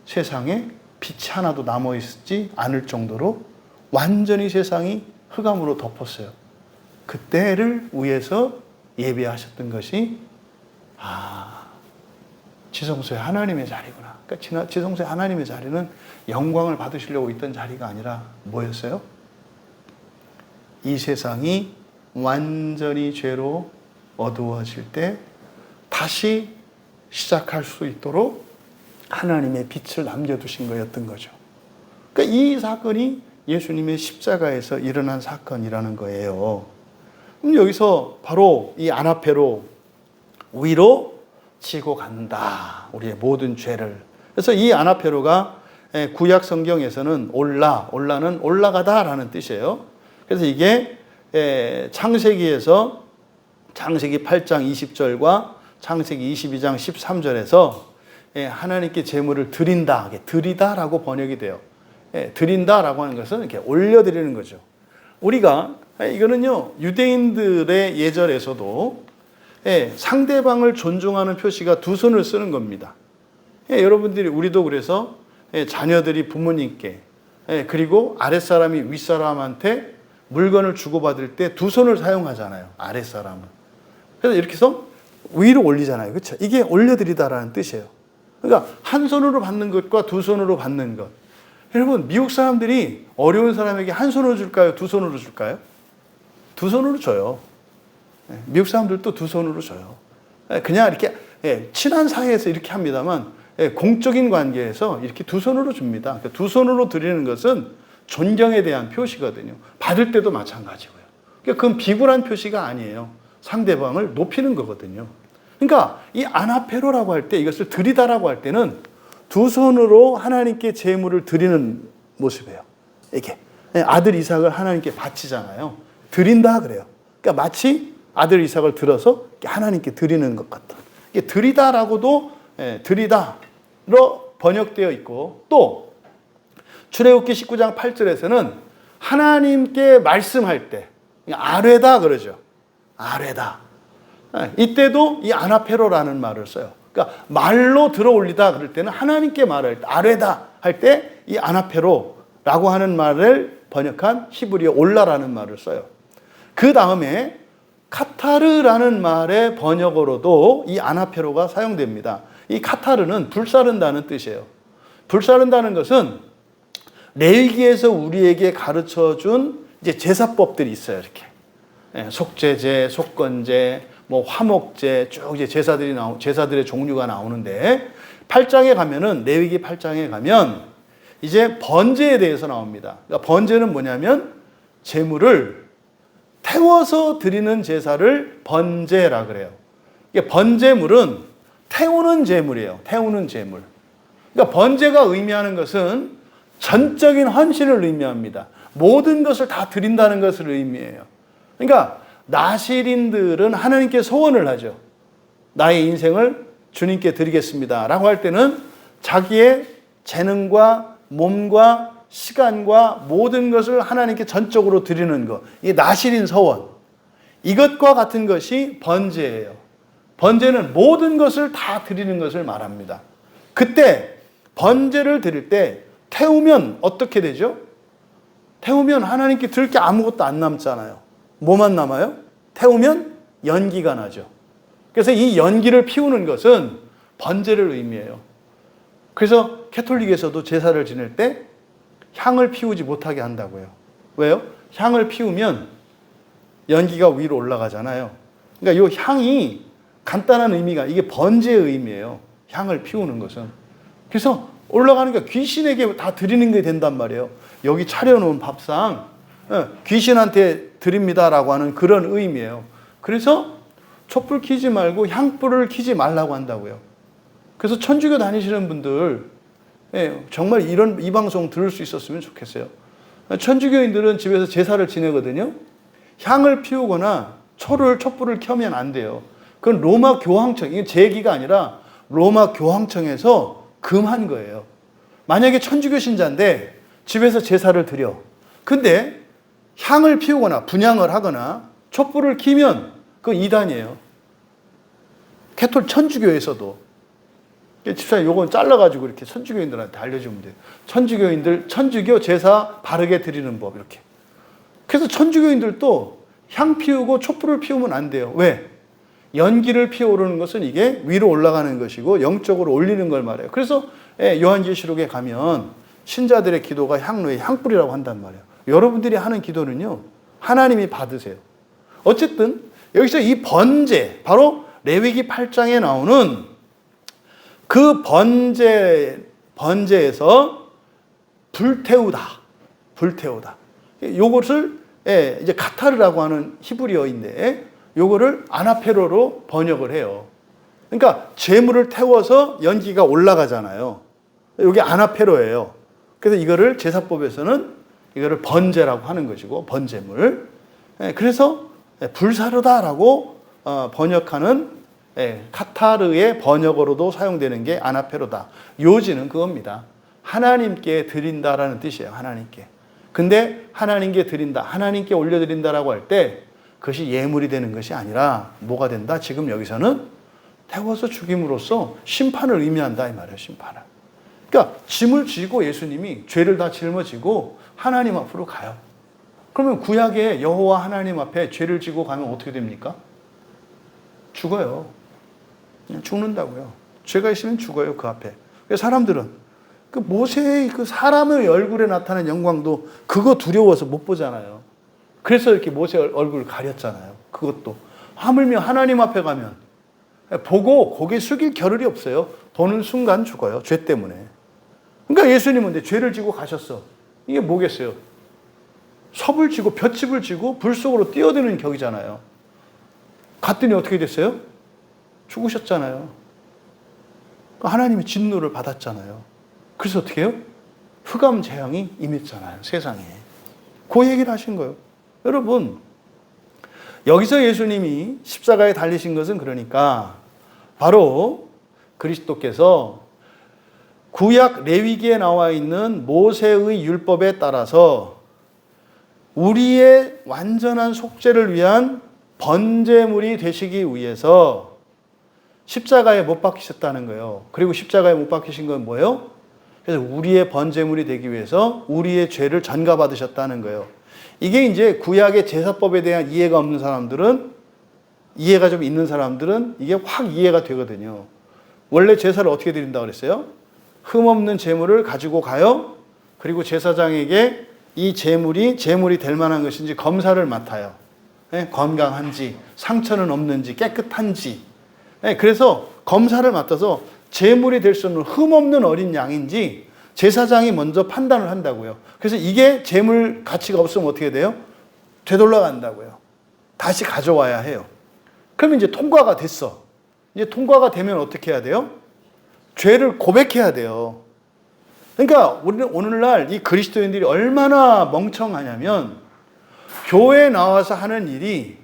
세상에 빛이 하나도 남아있지 않을 정도로 완전히 세상이 흑암으로 덮었어요. 그때를 위해서 예비하셨던 것이 지성소의 하나님의 자리구나. 그러니까 지성소의 하나님의 자리는 영광을 받으시려고 있던 자리가 아니라 뭐였어요? 이 세상이 완전히 죄로 어두워질 때 다시 시작할 수 있도록 하나님의 빛을 남겨두신 거였던 거죠. 그러니까 이 사건이 예수님의 십자가에서 일어난 사건이라는 거예요. 그럼 여기서 바로 이 아나페로 위로 지고 간다. 우리의 모든 죄를. 그래서 이 아나페로가 구약 성경에서는 올라는 올라가다라는 뜻이에요. 그래서 이게 창세기에서 창세기 8장 20절과 창세기 22장 13절에서 하나님께 제물을 드린다, 드리다라고 번역이 돼요. 드린다라고 하는 것은 이렇게 올려드리는 거죠. 우리가 이거는요 유대인들의 예절에서도 상대방을 존중하는 표시가 두 손을 쓰는 겁니다. 여러분들이 우리도 그래서 자녀들이 부모님께 그리고 아랫사람이 윗사람한테 물건을 주고받을 때 두 손을 사용하잖아요. 아랫사람은. 그래서 이렇게 해서 위로 올리잖아요. 그렇죠? 이게 올려드리다라는 뜻이에요. 그러니까 한 손으로 받는 것과 두 손으로 받는 것. 여러분 미국 사람들이 어려운 사람에게 한 손으로 줄까요? 두 손으로 줄까요? 두 손으로 줘요. 미국 사람들도 두 손으로 줘요. 그냥 이렇게 친한 사이에서 이렇게 합니다만 공적인 관계에서 이렇게 두 손으로 줍니다. 그러니까 두 손으로 드리는 것은 존경에 대한 표시거든요. 받을 때도 마찬가지고요. 그러니까 그건 비굴한 표시가 아니에요. 상대방을 높이는 거거든요. 그러니까 이 아나페로라고 할 때 이것을 드리다라고 할 때는 두 손으로 하나님께 제물을 드리는 모습이에요. 이렇게 아들 이삭을 하나님께 바치잖아요. 드린다 그래요. 그러니까 마치 아들 이삭을 들어서 하나님께 드리는 것 같다. 이게 드리다라고도 드리다로 번역되어 있고 또 출애굽기 19장 8절에서는 하나님께 말씀할 때 아뢰다 그러죠. 아뢰다. 이때도 이 아나페로라는 말을 써요. 그러니까 말로 들어올리다 그럴 때는 하나님께 말할 때 아뢰다 할 때 이 아나페로라고 하는 말을 번역한 히브리어 올라라는 말을 써요. 그 다음에 카타르라는 말의 번역어로도 이 아나페로가 사용됩니다. 이 카타르는 불사른다는 뜻이에요. 불사른다는 것은 레위기에서 우리에게 가르쳐준 이제 제사법들이 있어요. 이렇게 속죄제, 속건제, 뭐 화목제 쭉 이제 제사들의 종류가 나오는데 8장에 가면은 레위기 8장에 가면 이제 번제에 대해서 나옵니다. 그러니까 번제는 뭐냐면 제물을 태워서 드리는 제사를 번제라 그래요. 이게 번제물은 태우는 제물이에요. 태우는 제물. 그러니까 번제가 의미하는 것은 전적인 헌신을 의미합니다. 모든 것을 다 드린다는 것을 의미해요. 그러니까 나실인들은 하나님께 소원을 하죠. 나의 인생을 주님께 드리겠습니다 라고 할 때는 자기의 재능과 몸과 시간과 모든 것을 하나님께 전적으로 드리는 것. 이게 나실인 서원. 이것과 같은 것이 번제예요. 번제는 모든 것을 다 드리는 것을 말합니다. 그때 번제를 드릴 때 태우면 어떻게 되죠? 태우면 하나님께 드릴 게 아무것도 안 남잖아요. 뭐만 남아요? 태우면 연기가 나죠. 그래서 이 연기를 피우는 것은 번제를 의미해요. 그래서 캐톨릭에서도 제사를 지낼 때 향을 피우지 못하게 한다고요. 왜요? 향을 피우면 연기가 위로 올라가잖아요. 그러니까 이 향이 간단한 의미가 이게 번제의 의미예요. 향을 피우는 것은. 그래서 올라가니까 귀신에게 다 드리는 게 된단 말이에요. 여기 차려놓은 밥상 귀신한테 드립니다라고 하는 그런 의미예요. 그래서 촛불 켜지 말고 향불을 켜지 말라고 한다고요. 그래서 천주교 다니시는 분들 정말 이 방송 들을 수 있었으면 좋겠어요. 천주교인들은 집에서 제사를 지내거든요. 향을 피우거나 촛불을 켜면 안 돼요. 그건 로마 교황청, 이게 제 얘기가 아니라 로마 교황청에서 금한 거예요. 만약에 천주교 신자인데 집에서 제사를 드려. 근데 향을 피우거나 분향을 하거나 촛불을 켜면 그건 이단이에요. 천주교에서도. 집사님 요건 잘라가지고 이렇게 천주교인들한테 알려주면 돼요. 천주교 제사 바르게 드리는 법 이렇게. 그래서 천주교인들도 향 피우고 촛불을 피우면 안 돼요. 왜? 연기를 피워오르는 것은 이게 위로 올라가는 것이고 영적으로 올리는 걸 말해요. 그래서 요한계시록에 가면 신자들의 기도가 향로의 향불이라고 한단 말이에요. 여러분들이 하는 기도는요, 하나님이 받으세요. 어쨌든 여기서 이 번제, 바로 레위기 8장에 나오는 그 번제에서 불태우다. 요것을 이제 카타르라고 하는 히브리어인데 요거를 아나페로로 번역을 해요. 그러니까 재물을 태워서 연기가 올라가잖아요. 이게 아나페로예요. 그래서 이거를 제사법에서는 이거를 번제라고 하는 것이고 번제물. 그래서 불사르다라고 번역하는 카타르의 번역어로도 사용되는 게 아나페로다. 요지는 그겁니다. 하나님께 드린다라는 뜻이에요. 하나님께. 근데 하나님께 드린다, 하나님께 올려드린다라고 할 때 그것이 예물이 되는 것이 아니라 뭐가 된다? 지금 여기서는 태워서 죽임으로써 심판을 의미한다 이 말이에요. 심판을. 그러니까 짐을 지고 예수님이 죄를 다 짊어지고 하나님 앞으로 가요. 그러면 구약의 여호와 하나님 앞에 죄를 지고 가면 어떻게 됩니까? 죽어요. 그냥 죽는다고요. 죄가 있으면 죽어요, 그 앞에. 사람들은 그 모세의 그 사람의 얼굴에 나타난 영광도 그거 두려워서 못 보잖아요. 그래서 이렇게 모세 얼굴을 가렸잖아요. 그것도. 하물며 하나님 앞에 가면 보고 고개 숙일 겨를이 없어요. 보는 순간 죽어요. 죄 때문에. 그러니까 예수님은 근데 죄를 지고 가셨어. 이게 뭐겠어요? 섭을 지고 볏짚을 지고 불 속으로 뛰어드는 격이잖아요. 갔더니 어떻게 됐어요? 죽으셨잖아요. 하나님의 진노를 받았잖아요. 그래서 어떻게 해요? 흑암 재앙이 임했잖아요. 세상에. 그 얘기를 하신 거예요. 여러분, 여기서 예수님이 십자가에 달리신 것은 그러니까 바로 그리스도께서 구약 레위기에 나와 있는 모세의 율법에 따라서 우리의 완전한 속죄를 위한 번제물이 되시기 위해서 십자가에 못 박히셨다는 거예요. 그리고 십자가에 못 박히신 건 뭐예요? 그래서 우리의 번제물이 되기 위해서 우리의 죄를 전가받으셨다는 거예요. 이게 이제 구약의 제사법에 대한 이해가 없는 사람들은, 이해가 좀 있는 사람들은 이게 확 이해가 되거든요. 원래 제사를 어떻게 드린다고 그랬어요? 흠없는 제물을 가지고 가요. 그리고 제사장에게 이 제물이 될 만한 것인지 검사를 맡아요. 건강한지, 상처는 없는지, 깨끗한지. 그래서 검사를 맡아서 제물이 될 수 있는 흠없는 어린 양인지 제사장이 먼저 판단을 한다고요. 그래서 이게 제물 가치가 없으면 어떻게 돼요? 되돌아간다고요. 다시 가져와야 해요. 그러면 이제 통과가 됐어. 이제 통과가 되면 어떻게 해야 돼요? 죄를 고백해야 돼요. 그러니까 우리는 오늘날 이 그리스도인들이 얼마나 멍청하냐면 교회에 나와서 하는 일이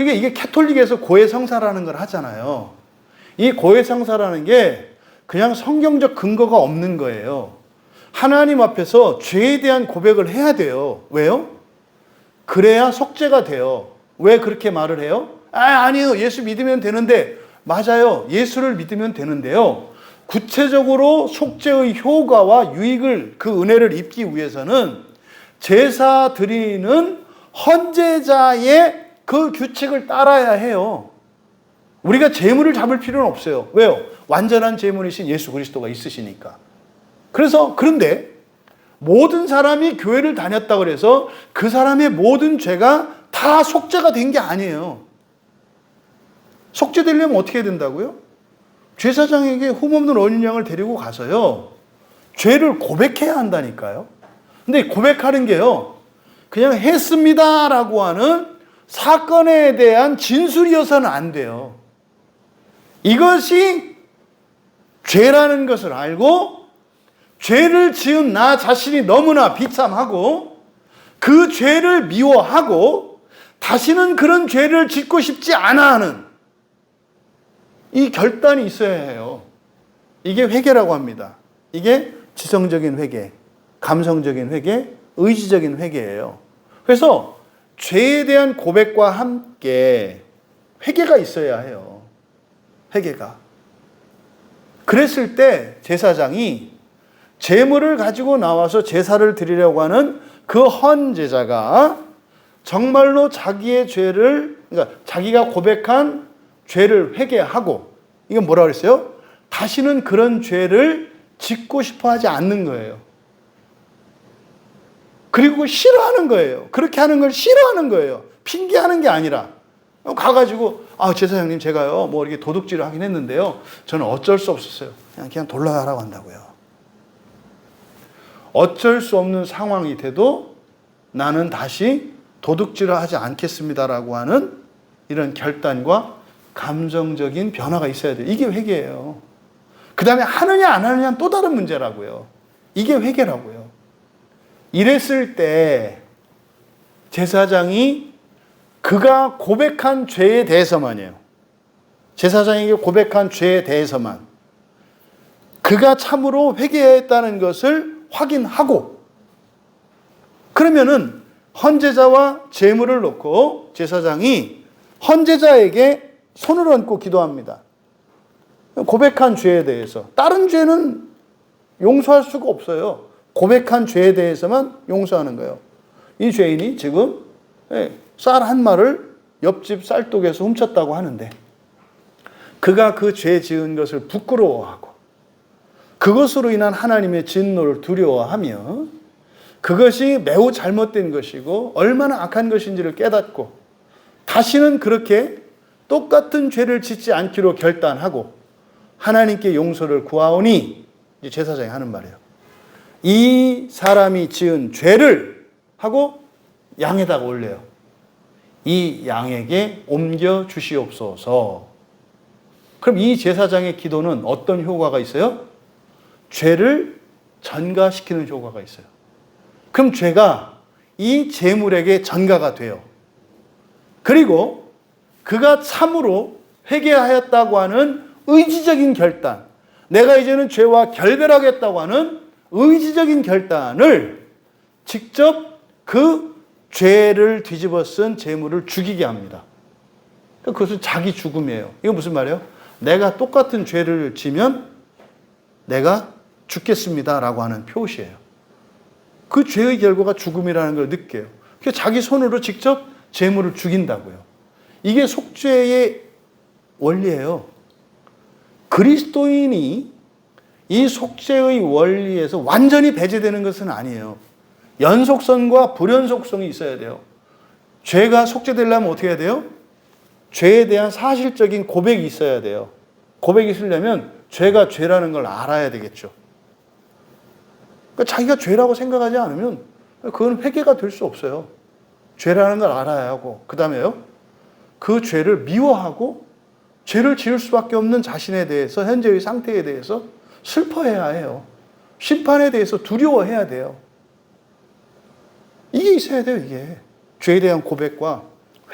이게 캐톨릭에서 고해성사라는 걸 하잖아요. 이 고해성사라는 게 그냥 성경적 근거가 없는 거예요. 하나님 앞에서 죄에 대한 고백을 해야 돼요. 왜요? 그래야 속죄가 돼요. 왜 그렇게 말을 해요? 아니요. 예수 믿으면 되는데. 맞아요. 예수를 믿으면 되는데요. 구체적으로 속죄의 효과와 유익을, 그 은혜를 입기 위해서는 제사 드리는 헌제자의 그 규칙을 따라야 해요. 우리가 재물을 잡을 필요는 없어요. 왜요? 완전한 재물이신 예수 그리스도가 있으시니까. 그런데 모든 사람이 교회를 다녔다고 그래서 그 사람의 모든 죄가 다 속죄가 된 게 아니에요. 속죄되려면 어떻게 해야 된다고요? 제사장에게 흠없는 어린 양을 데리고 가서요, 죄를 고백해야 한다니까요. 근데 고백하는 게요, 그냥 했습니다라고 하는 사건에 대한 진술이어서는 안 돼요. 이것이 죄라는 것을 알고 죄를 지은 나 자신이 너무나 비참하고 그 죄를 미워하고 다시는 그런 죄를 짓고 싶지 않아 하는 이 결단이 있어야 해요. 이게 회개라고 합니다. 이게 지성적인 회개, 감성적인 회개, 의지적인 회개예요. 그래서 죄에 대한 고백과 함께 회개가 있어야 해요. 회개가. 그랬을 때 제사장이 제물을 가지고 나와서 제사를 드리려고 하는 그 헌제자가 정말로 자기의 죄를, 그러니까 자기가 고백한 죄를 회개하고, 이건 뭐라 그랬어요? 다시는 그런 죄를 짓고 싶어 하지 않는 거예요. 그리고 싫어하는 거예요. 그렇게 하는 걸 싫어하는 거예요. 핑계하는 게 아니라. 가가지고, 제사장님, 제가요, 뭐 이렇게 도둑질을 하긴 했는데요, 저는 어쩔 수 없었어요. 그냥 돌아가라고 한다고요. 어쩔 수 없는 상황이 돼도 나는 다시 도둑질을 하지 않겠습니다라고 하는 이런 결단과 감정적인 변화가 있어야 돼요. 이게 회개예요. 그 다음에 하느냐 안 하느냐는 또 다른 문제라고요. 이게 회개라고요. 이랬을 때 제사장이 그가 고백한 죄에 대해서만이에요. 제사장에게 고백한 죄에 대해서만 그가 참으로 회개했다는 것을 확인하고, 그러면은 헌제자와 제물을 놓고 제사장이 헌제자에게 손을 얹고 기도합니다. 고백한 죄에 대해서. 다른 죄는 용서할 수가 없어요. 고백한 죄에 대해서만 용서하는 거예요. 이 죄인이 지금 쌀 한 마를 옆집 쌀독에서 훔쳤다고 하는데 그가 그 죄 지은 것을 부끄러워하고 그것으로 인한 하나님의 진노를 두려워하며 그것이 매우 잘못된 것이고 얼마나 악한 것인지를 깨닫고 다시는 그렇게 똑같은 죄를 짓지 않기로 결단하고 하나님께 용서를 구하오니, 이제 제사장이 하는 말이에요. 이 사람이 지은 죄를 하고 양에다가 올려요. 이 양에게 옮겨 주시옵소서. 그럼 이 제사장의 기도는 어떤 효과가 있어요? 죄를 전가시키는 효과가 있어요. 그럼 죄가 이 제물에게 전가가 돼요. 그리고 그가 참으로 회개하였다고 하는 의지적인 결단, 내가 이제는 죄와 결별하겠다고 하는 의지적인 결단을 직접 그 죄를 뒤집어 쓴 제물을 죽이게 합니다. 그것은 자기 죽음이에요. 이거 무슨 말이에요? 내가 똑같은 죄를 지면 내가 죽겠습니다라고 하는 표시예요. 그 죄의 결과가 죽음이라는 걸 느껴요. 그래서 자기 손으로 직접 제물을 죽인다고요. 이게 속죄의 원리예요. 그리스도인이 이 속죄의 원리에서 완전히 배제되는 것은 아니에요. 연속성과 불연속성이 있어야 돼요. 죄가 속죄되려면 어떻게 해야 돼요? 죄에 대한 사실적인 고백이 있어야 돼요. 고백이 있으려면 죄가 죄라는 걸 알아야 되겠죠. 그러니까 자기가 죄라고 생각하지 않으면 그건 회개가 될 수 없어요. 죄라는 걸 알아야 하고, 그 다음에요, 그 죄를 미워하고 죄를 지을 수밖에 없는 자신에 대해서, 현재의 상태에 대해서 슬퍼해야 해요. 심판에 대해서 두려워해야 돼요. 이게 있어야 돼요, 이게. 죄에 대한 고백과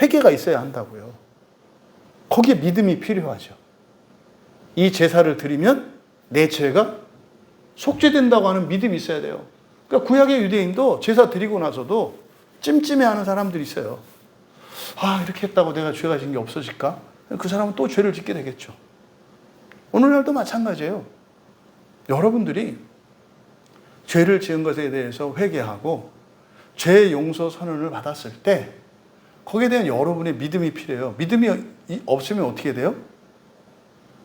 회개가 있어야 한다고요. 거기에 믿음이 필요하죠. 이 제사를 드리면 내 죄가 속죄된다고 하는 믿음이 있어야 돼요. 그러니까 구약의 유대인도 제사 드리고 나서도 찜찜해하는 사람들이 있어요. 이렇게 했다고 내가 죄가 진 게 없어질까? 그 사람은 또 죄를 짓게 되겠죠. 오늘날도 마찬가지예요. 여러분들이 죄를 지은 것에 대해서 회개하고 죄 용서 선언을 받았을 때 거기에 대한 여러분의 믿음이 필요해요. 믿음이 없으면 어떻게 돼요?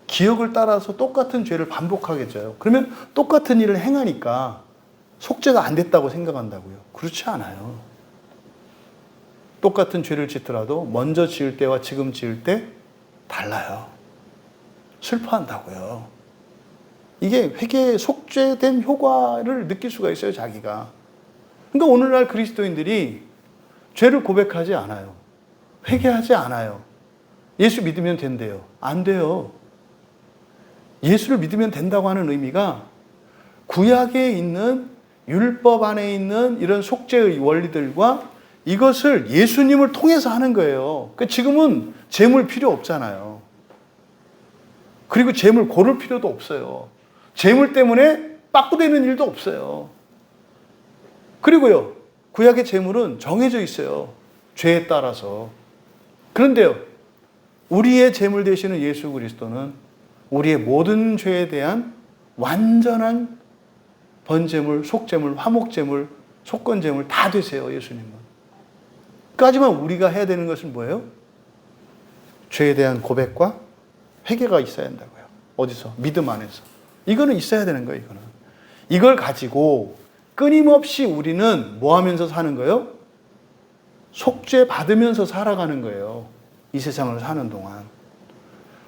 기억을 따라서 똑같은 죄를 반복하게 져요. 그러면 똑같은 일을 행하니까 속죄가 안 됐다고 생각한다고요. 그렇지 않아요. 똑같은 죄를 짓더라도 먼저 지을 때와 지금 지을 때 달라요. 슬퍼한다고요. 이게 회개에 속죄된 효과를 느낄 수가 있어요, 자기가. 그러니까 오늘날 그리스도인들이 죄를 고백하지 않아요. 회개하지 않아요. 예수 믿으면 된대요. 안 돼요. 예수를 믿으면 된다고 하는 의미가 구약에 있는 율법 안에 있는 이런 속죄의 원리들과 이것을 예수님을 통해서 하는 거예요. 그러니까 지금은 재물 필요 없잖아요. 그리고 재물 고를 필요도 없어요. 재물 때문에 빠꾸되는 일도 없어요. 그리고요, 구약의 재물은 정해져 있어요. 죄에 따라서. 그런데요, 우리의 재물 되시는 예수 그리스도는 우리의 모든 죄에 대한 완전한 번제물, 속제물, 화목제물, 속건제물 다 되세요, 예수님은. 하지만 우리가 해야 되는 것은 뭐예요? 죄에 대한 고백과 회개가 있어야 한다고요. 어디서? 믿음 안에서. 이거는 있어야 되는 거예요, 이거는. 이걸 가지고 끊임없이 우리는 뭐 하면서 사는 거예요? 속죄 받으면서 살아가는 거예요. 이 세상을 사는 동안.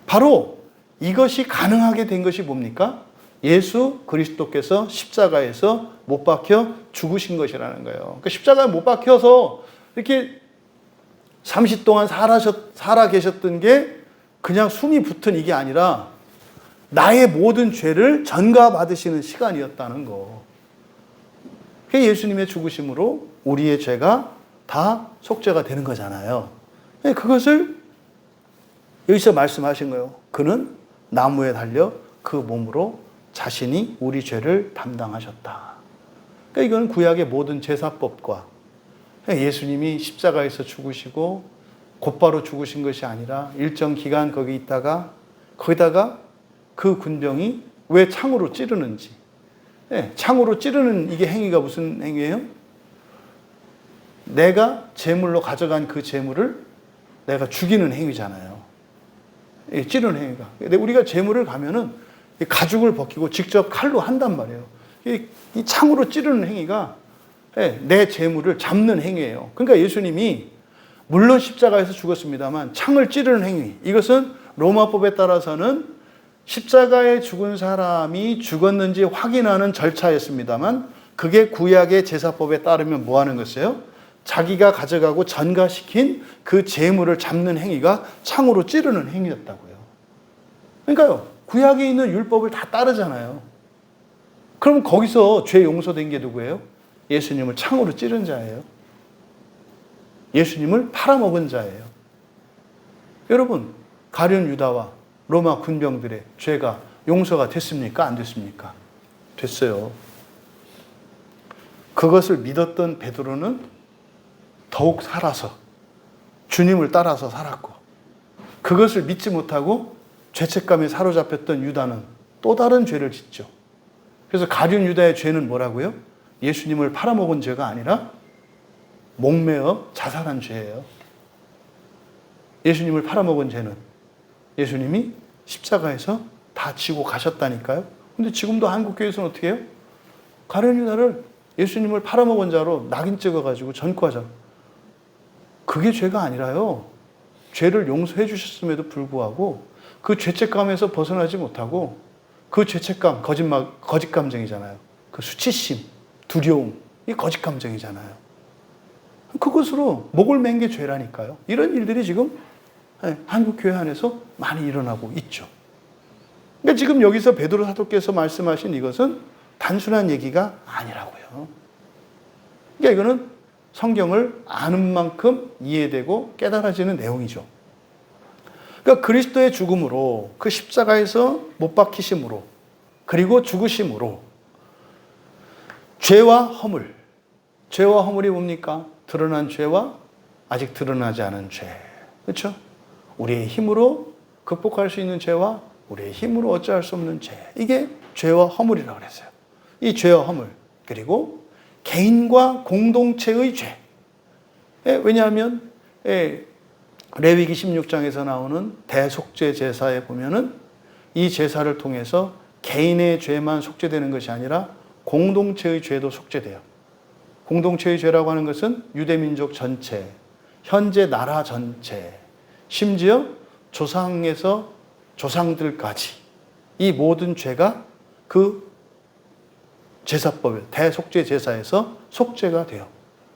바로 이것이 가능하게 된 것이 뭡니까? 예수 그리스도께서 십자가에서 못 박혀 죽으신 것이라는 거예요. 그러니까 십자가에 못 박혀서 이렇게 30 동안 살아 계셨던 게 그냥 숨이 붙은 이게 아니라 나의 모든 죄를 전가받으시는 시간이었다는 거. 예수님의 죽으심으로 우리의 죄가 다 속죄가 되는 거잖아요. 그것을 여기서 말씀하신 거예요. 그는 나무에 달려 그 몸으로 자신이 우리 죄를 담당하셨다. 그러니까 이건 구약의 모든 제사법과 예수님이 십자가에서 죽으시고 곧바로 죽으신 것이 아니라 일정 기간 거기 있다가 거기다가 그 군병이 왜 창으로 찌르는지. 창으로 찌르는 이게 행위가 무슨 행위예요? 내가 제물로 가져간 그 제물을 내가 죽이는 행위잖아요. 찌르는 행위가. 근데 우리가 제물을 가면은 가죽을 벗기고 직접 칼로 한단 말이에요. 이 창으로 찌르는 행위가 내 제물을 잡는 행위예요. 그러니까 예수님이 물론 십자가에서 죽었습니다만 창을 찌르는 행위. 이것은 로마법에 따라서는 십자가에 죽은 사람이 죽었는지 확인하는 절차였습니다만 그게 구약의 제사법에 따르면 뭐 하는 것이에요? 자기가 가져가고 전가시킨 그 제물을 잡는 행위가 창으로 찌르는 행위였다고요. 그러니까요, 구약에 있는 율법을 다 따르잖아요. 그럼 거기서 죄 용서된 게 누구예요? 예수님을 창으로 찌른 자예요. 예수님을 팔아먹은 자예요. 여러분, 가룟 유다와 로마 군병들의 죄가 용서가 됐습니까? 안 됐습니까? 됐어요. 그것을 믿었던 베드로는 더욱 살아서 주님을 따라서 살았고, 그것을 믿지 못하고 죄책감에 사로잡혔던 유다는 또 다른 죄를 짓죠. 그래서 가룟 유다의 죄는 뭐라고요? 예수님을 팔아먹은 죄가 아니라 목매어 자살한 죄예요. 예수님을 팔아먹은 죄는 예수님이 십자가에서 다 지고 가셨다니까요. 근데 지금도 한국교회에서는 어떻게 해요? 가룟 유다를 예수님을 팔아먹은 자로 낙인 찍어가지고 전과자. 그게 죄가 아니라요. 죄를 용서해 주셨음에도 불구하고 그 죄책감에서 벗어나지 못하고 그 죄책감, 거짓 감정이잖아요. 그 수치심, 두려움, 이 거짓 감정이잖아요. 그것으로 목을 맨 게 죄라니까요. 이런 일들이 지금 한국교회 안에서 많이 일어나고 있죠. 그러니까 지금 여기서 베드로 사도께서 말씀하신 이것은 단순한 얘기가 아니라고요. 그러니까 이거는 성경을 아는 만큼 이해되고 깨달아지는 내용이죠. 그러니까 그리스도의 죽음으로, 그 십자가에서 못 박히심으로, 그리고 죽으심으로 죄와 허물이 뭡니까? 드러난 죄와 아직 드러나지 않은 죄. 그렇죠? 우리의 힘으로 극복할 수 있는 죄와 우리의 힘으로 어찌할 수 없는 죄. 이게 죄와 허물이라고 그랬어요. 이 죄와 허물, 그리고 개인과 공동체의 죄. 왜냐하면 레위기 16장에서 나오는 대속죄 제사에 보면은 이 제사를 통해서 개인의 죄만 속죄되는 것이 아니라 공동체의 죄도 속죄돼요. 공동체의 죄라고 하는 것은 유대민족 전체, 현재 나라 전체, 심지어 조상에서 조상들까지 이 모든 죄가 그 제사법에 대속죄 제사에서 속죄가 돼요.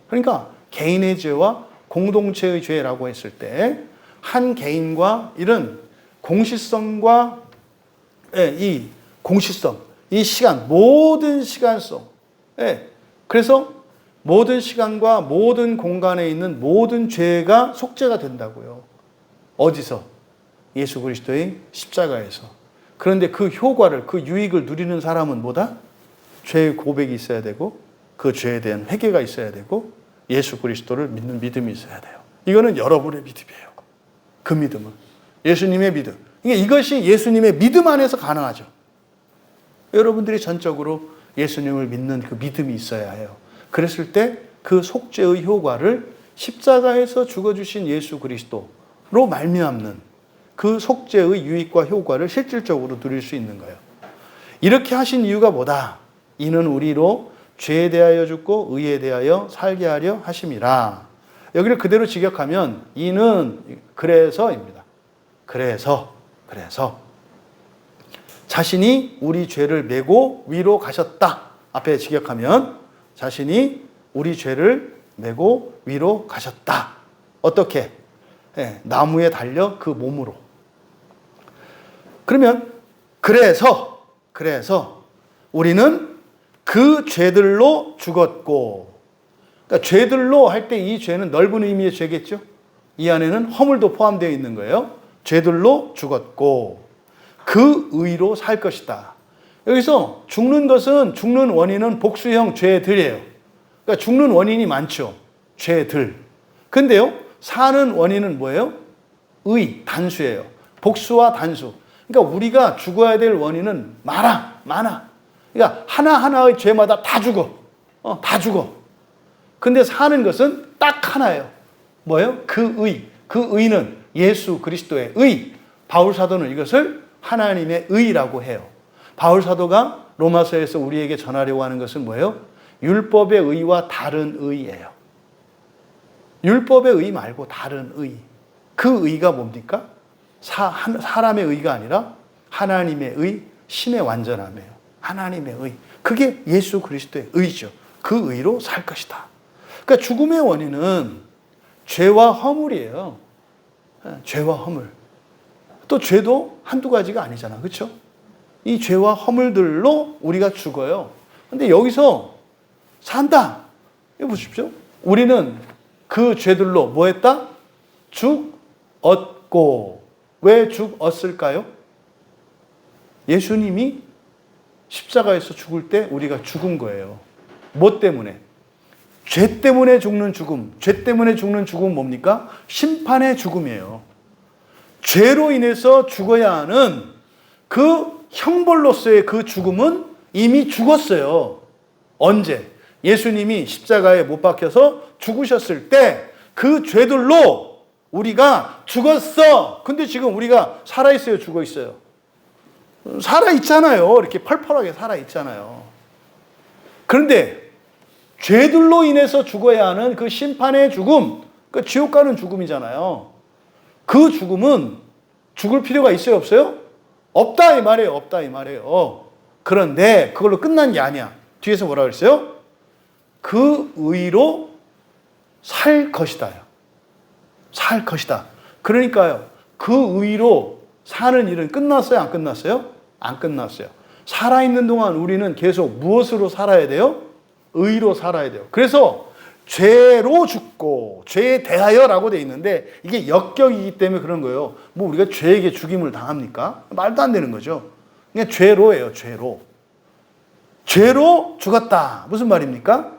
그러니까 개인의 죄와 공동체의 죄라고 했을 때 한 개인과 이런 공시성과 이 공시성, 이 시간, 모든 시간성, 그래서 모든 시간과 모든 공간에 있는 모든 죄가 속죄가 된다고요. 어디서? 예수 그리스도의 십자가에서. 그런데 그 효과를, 그 유익을 누리는 사람은 뭐다? 죄의 고백이 있어야 되고 그 죄에 대한 회개가 있어야 되고 예수 그리스도를 믿는 믿음이 있어야 돼요. 이거는 여러분의 믿음이에요. 그 믿음은 예수님의 믿음. 이것이 예수님의 믿음 안에서 가능하죠. 여러분들이 전적으로 예수님을 믿는 그 믿음이 있어야 해요. 그랬을 때 그 속죄의 효과를 십자가에서 죽어주신 예수 그리스도로 말미암는 그 속죄의 유익과 효과를 실질적으로 누릴 수 있는 거예요. 이렇게 하신 이유가 뭐다? 이는 우리로 죄에 대하여 죽고 의에 대하여 살게 하려 하심이라. 여기를 그대로 직역하면 이는 그래서입니다. 그래서 자신이 우리 죄를 메고 위로 가셨다. 앞에 직역하면 자신이 우리 죄를 메고 위로 가셨다. 어떻게? 나무에 달려 그 몸으로. 그러면 그래서 우리는 그 죄들로 죽었고, 그러니까 죄들로 할 때 이 죄는 넓은 의미의 죄겠죠. 이 안에는 허물도 포함되어 있는 거예요. 죄들로 죽었고 그 의로 살 것이다. 여기서 죽는 것은, 죽는 원인은 복수형 죄들이에요. 그러니까 죽는 원인이 많죠. 죄들. 근데요, 사는 원인은 뭐예요? 의, 단수예요. 복수와 단수. 그러니까 우리가 죽어야 될 원인은 많아. 그러니까 하나하나의 죄마다 다 죽어. 다 죽어. 근데 사는 것은 딱 하나예요. 뭐예요? 그 의. 그 의는 예수 그리스도의 의. 바울 사도는 이것을 하나님의 의라고 해요. 바울 사도가 로마서에서 우리에게 전하려고 하는 것은 뭐예요? 율법의 의와 다른 의예요. 율법의 의 말고 다른 의. 그 의가 뭡니까? 사람의 의가 아니라 하나님의 의, 신의 완전함이에요. 하나님의 의. 그게 예수 그리스도의 의죠. 그 의로 살 것이다. 그러니까 죽음의 원인은 죄와 허물이에요. 죄와 허물. 또 죄도 한두 가지가 아니잖아. 그렇죠? 이 죄와 허물들로 우리가 죽어요. 근데 여기서 산다. 이거 보십시오. 우리는 그 죄들로 뭐 했다? 죽었고. 왜 죽었을까요? 예수님이 십자가에서 죽을 때 우리가 죽은 거예요. 뭐 때문에? 죄 때문에 죽는 죽음. 죄 때문에 죽는 죽음은 뭡니까? 심판의 죽음이에요. 죄로 인해서 죽어야 하는 그 형벌로서의 그 죽음은 이미 죽었어요. 언제? 예수님이 십자가에 못 박혀서 죽으셨을 때 그 죄들로 우리가 죽었어. 근데 지금 우리가 살아있어요? 죽어있어요? 살아있잖아요. 이렇게 펄펄하게 살아있잖아요. 그런데 죄들로 인해서 죽어야 하는 그 심판의 죽음, 그 지옥 가는 죽음이잖아요. 그 죽음은 죽을 필요가 있어요? 없어요? 없다 이 말이에요. 없다 이 말이에요. 그런데 그걸로 끝난 게 아니야. 뒤에서 뭐라 그랬어요? 그 의로 살 것이다. 살 것이다. 그러니까요. 그 의로 사는 일은 끝났어요? 안 끝났어요? 안 끝났어요. 살아있는 동안 우리는 계속 무엇으로 살아야 돼요? 의로 살아야 돼요. 그래서 죄로 죽고 죄에 대하여라고 돼 있는데 이게 역격이기 때문에 그런 거예요. 뭐 우리가 죄에게 죽임을 당합니까? 말도 안 되는 거죠. 그냥 죄로예요. 죄로 죽었다. 무슨 말입니까?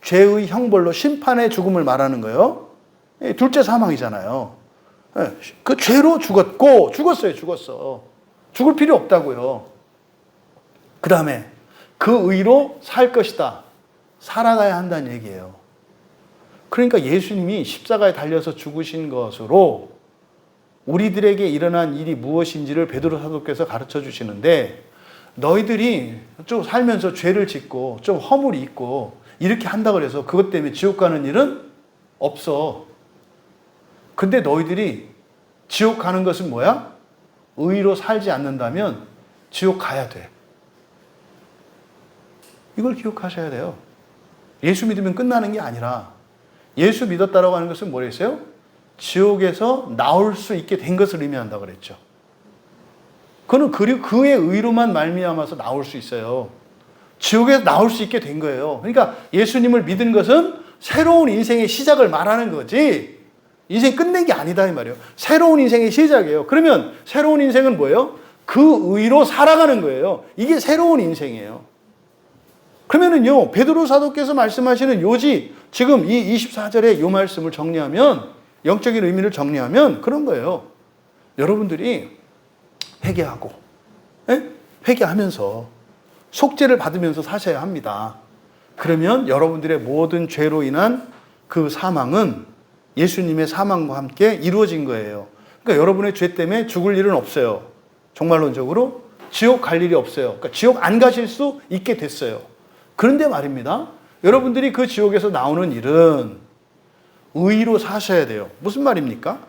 죄의 형벌로 심판의 죽음을 말하는 거예요. 둘째 사망이잖아요. 그 죄로 죽었고 죽었어. 죽을 필요 없다고요. 그 다음에 그 의로 살 것이다. 살아가야 한다는 얘기예요. 그러니까 예수님이 십자가에 달려서 죽으신 것으로 우리들에게 일어난 일이 무엇인지를 베드로 사도께서 가르쳐 주시는데, 너희들이 좀 살면서 죄를 짓고 좀 허물이 있고 이렇게 한다고 해서 그것 때문에 지옥 가는 일은 없어. 근데 너희들이 지옥 가는 것은 뭐야? 의로 살지 않는다면 지옥 가야 돼. 이걸 기억하셔야 돼요. 예수 믿으면 끝나는 게 아니라, 예수 믿었다라고 하는 것은 뭐랬어요? 지옥에서 나올 수 있게 된 것을 의미한다고 그랬죠. 그는 그의 의로만 말미암아서 나올 수 있어요. 지옥에서 나올 수 있게 된 거예요. 그러니까 예수님을 믿은 것은 새로운 인생의 시작을 말하는 거지, 인생 끝낸 게 아니다 이 말이에요. 새로운 인생의 시작이에요. 그러면 새로운 인생은 뭐예요? 그 의로 살아가는 거예요. 이게 새로운 인생이에요. 그러면은요, 베드로 사도께서 말씀하시는 요지, 지금 이 24절의 요 말씀을 정리하면, 영적인 의미를 정리하면 그런 거예요. 여러분들이 회개하고, 회개하면서 속죄를 받으면서 사셔야 합니다. 그러면 여러분들의 모든 죄로 인한 그 사망은 예수님의 사망과 함께 이루어진 거예요. 그러니까 여러분의 죄 때문에 죽을 일은 없어요. 종말론적으로 지옥 갈 일이 없어요. 그러니까 지옥 안 가실 수 있게 됐어요. 그런데 말입니다, 여러분들이 그 지옥에서 나오는 일은 의로 사셔야 돼요. 무슨 말입니까?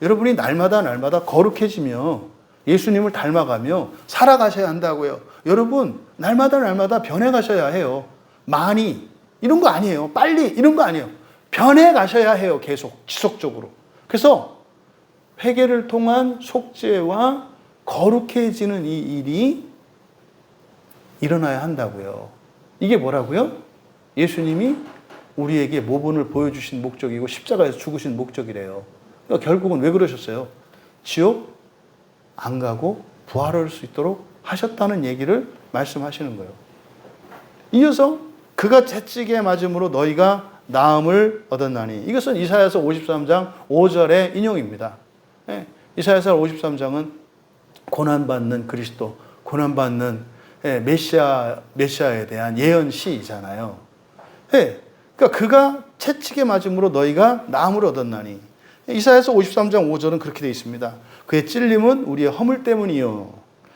여러분이 날마다 거룩해지며 예수님을 닮아가며 살아가셔야 한다고요. 여러분, 날마다 변해가셔야 해요. 많이 이런 거 아니에요. 빨리 이런 거 아니에요. 변해가셔야 해요. 계속 지속적으로. 그래서 회개를 통한 속죄와 거룩해지는 이 일이 일어나야 한다고요. 이게 뭐라고요? 예수님이 우리에게 모본을 보여주신 목적이고 십자가에서 죽으신 목적이래요. 그러니까 결국은 왜 그러셨어요? 지옥 안 가고 부활할 수 있도록 하셨다는 얘기를 말씀하시는 거예요. 이어서 그가 채찍에 맞음으로 너희가 나음을 얻었나니, 이것은 이사야서 53장 5절의 인용입니다. 이사야서 53장은 고난받는 그리스도, 고난받는 메시아에 대한 예언시이잖아요. 그러니까 그가 채찍에 맞음으로 너희가 나음을 얻었나니, 이사야서 53장 5절은 그렇게 되어 있습니다. 그의 찔림은 우리의 허물 때문이요,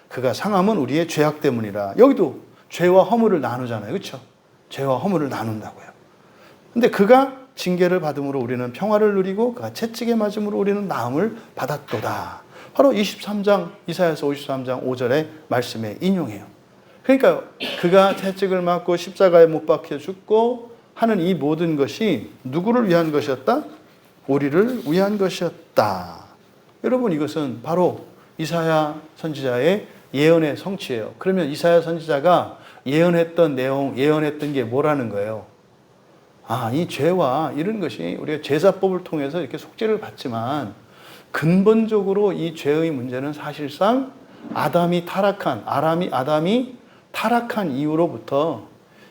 그가 상함은 우리의 죄악 때문이라. 여기도 죄와 허물을 나누잖아요. 그렇죠? 죄와 허물을 나눈다고요. 근데 그가 징계를 받음으로 우리는 평화를 누리고 그가 채찍에 맞음으로 우리는 나음을 받았도다. 바로 23장, 이사야서 53장 5절의 말씀에 인용해요. 그러니까 그가 채찍을 맞고 십자가에 못 박혀 죽고 하는 이 모든 것이 누구를 위한 것이었다? 우리를 위한 것이었다. 여러분, 이것은 바로 이사야 선지자의 예언의 성취예요. 그러면 이사야 선지자가 예언했던 내용, 예언했던 게 뭐라는 거예요? 이 죄와 이런 것이 우리가 제사법을 통해서 이렇게 속죄를 받지만, 근본적으로 이 죄의 문제는 사실상 아담이 타락한 이후로부터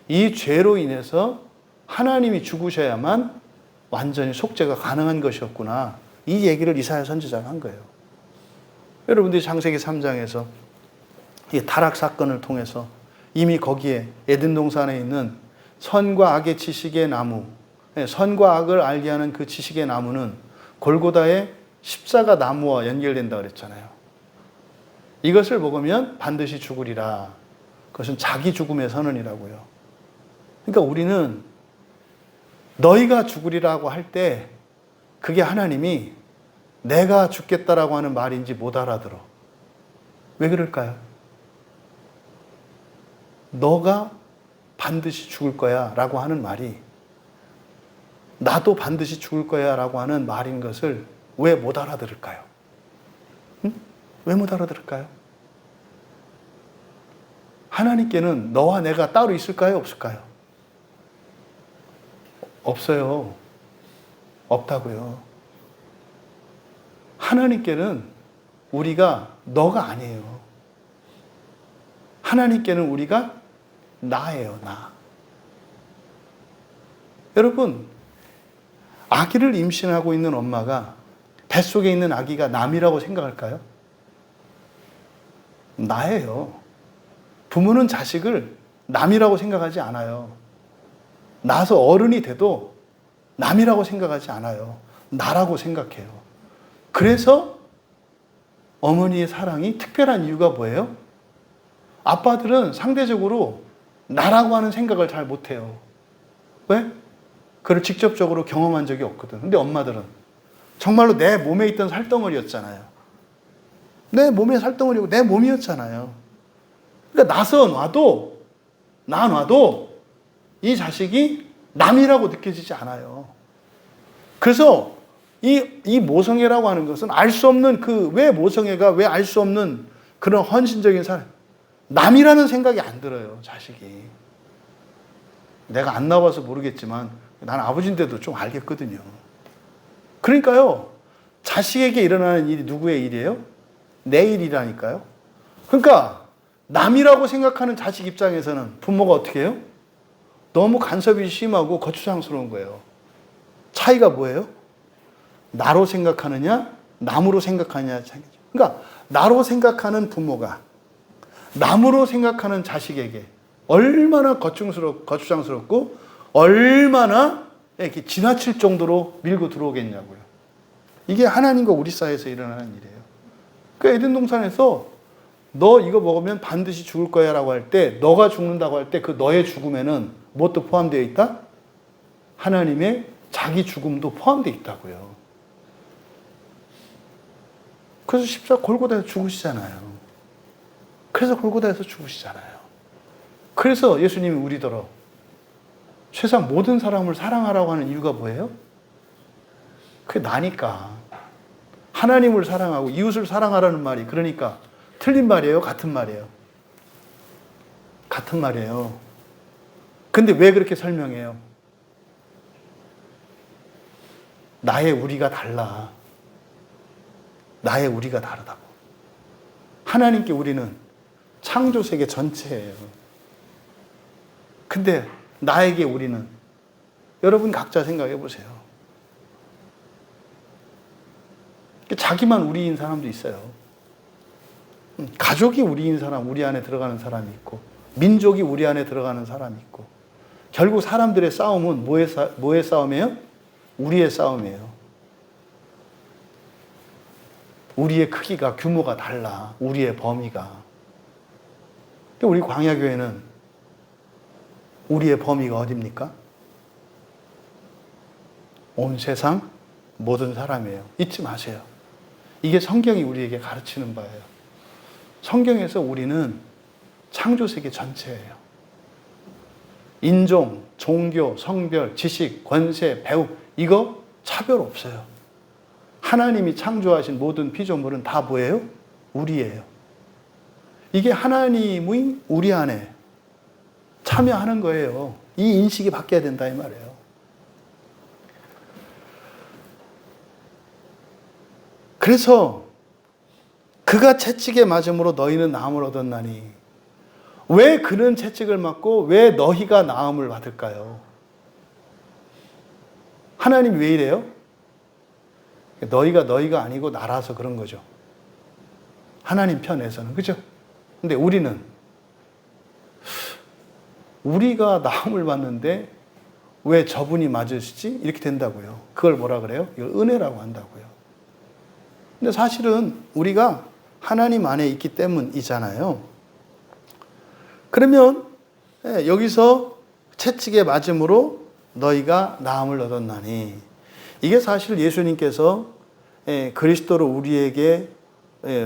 이 죄로 인해서 하나님이 죽으셔야만 완전히 속죄가 가능한 것이었구나. 이 얘기를 이사야 선지자가 한 거예요. 여러분들이 창세기 3장에서 이 타락 사건을 통해서 이미 거기에 에덴 동산에 있는 선과 악의 지식의 나무, 선과 악을 알게 하는 그 지식의 나무는 골고다의 십자가 나무와 연결된다 그랬잖아요. 이것을 먹으면 반드시 죽으리라. 그것은 자기 죽음의 선언이라고요. 그러니까 우리는 너희가 죽으리라고 할 때 그게 하나님이 내가 죽겠다라고 하는 말인지 못 알아들어. 왜 그럴까요? 너가 반드시 죽을 거야 라고 하는 말이 나도 반드시 죽을 거야 라고 하는 말인 것을 왜 못 알아들을까요? 왜 못 알아들을까요? 하나님께는 너와 내가 따로 있을까요? 없을까요? 없어요. 없다고요. 하나님께는 우리가 너가 아니에요. 하나님께는 우리가 나예요, 나. 여러분, 아기를 임신하고 있는 엄마가 뱃속에 있는 아기가 남이라고 생각할까요? 나예요. 부모는 자식을 남이라고 생각하지 않아요. 나서 어른이 돼도 남이라고 생각하지 않아요. 나라고 생각해요. 그래서 어머니의 사랑이 특별한 이유가 뭐예요? 아빠들은 상대적으로 나라고 하는 생각을 잘 못해요. 왜? 그걸 직접적으로 경험한 적이 없거든. 근데 엄마들은 정말로 내 몸에 있던 살덩어리였잖아요. 내 몸에 살덩어리고 내 몸이었잖아요. 그러니까 놔도 이 자식이 남이라고 느껴지지 않아요. 그래서 이 모성애라고 하는 것은 알 수 없는 왜 모성애가 왜 알 수 없는 그런 헌신적인 사람, 남이라는 생각이 안 들어요, 자식이. 내가 안 나와서 모르겠지만 난 아버지인데도 좀 알겠거든요. 그러니까요, 자식에게 일어나는 일이 누구의 일이에요? 내 일이라니까요. 그러니까 남이라고 생각하는 자식 입장에서는 부모가 어떻게 해요? 너무 간섭이 심하고 거추장스러운 거예요. 차이가 뭐예요? 나로 생각하느냐, 남으로 생각하느냐. 그러니까 나로 생각하는 부모가 남으로 생각하는 자식에게 얼마나 거추장스럽고 얼마나 이렇게 지나칠 정도로 밀고 들어오겠냐고요. 이게 하나님과 우리 사이에서 일어나는 일이에요. 그 에덴 동산에서 너 이거 먹으면 반드시 죽을 거야 라고 할 때, 너가 죽는다고 할 때 그 너의 죽음에는 무엇도 포함되어 있다? 하나님의 자기 죽음도 포함되어 있다고요. 그래서 십자가 골고다에서 죽으시잖아요. 그래서 골고다에서 죽으시잖아요. 그래서 예수님이 우리더러 세상 모든 사람을 사랑하라고 하는 이유가 뭐예요? 그게 나니까. 하나님을 사랑하고 이웃을 사랑하라는 말이 그러니까 틀린 말이에요? 같은 말이에요? 같은 말이에요. 근데 왜 그렇게 설명해요? 나의 우리가 달라. 나의 우리가 다르다고. 하나님께 우리는 창조세계 전체예요. 근데 나에게 우리는, 여러분 각자 생각해 보세요. 자기만 우리인 사람도 있어요. 가족이 우리인 사람, 우리 안에 들어가는 사람이 있고, 민족이 우리 안에 들어가는 사람이 있고, 결국 사람들의 싸움은 뭐의 싸움이에요? 우리의 싸움이에요. 우리의 크기가, 규모가 달라. 우리의 범위가. 우리 광야교회는 우리의 범위가 어디입니까? 온 세상 모든 사람이에요. 잊지 마세요. 이게 성경이 우리에게 가르치는 바예요. 성경에서 우리는 창조세계 전체예요. 인종, 종교, 성별, 지식, 권세, 배움, 이거 차별 없어요. 하나님이 창조하신 모든 피조물은 다 뭐예요? 우리예요. 이게 하나님의 우리 안에 참여하는 거예요. 이 인식이 바뀌어야 된다 이 말이에요. 그래서 그가 채찍에 맞음으로 너희는 나음을 얻었나니, 왜 그는 채찍을 맞고 왜 너희가 나음을 받을까요? 하나님 왜 이래요? 너희가 아니고 나라서 그런 거죠. 하나님 편에서는. 그죠? 근데 우리는 우리가 나음을 받는데 왜 저분이 맞으시지? 이렇게 된다고요. 그걸 뭐라 그래요? 이걸 은혜라고 한다고요. 근데 사실은 우리가 하나님 안에 있기 때문이잖아요. 그러면 여기서 채찍에 맞음으로 너희가 나음을 얻었나니, 이게 사실 예수님께서 그리스도로 우리에게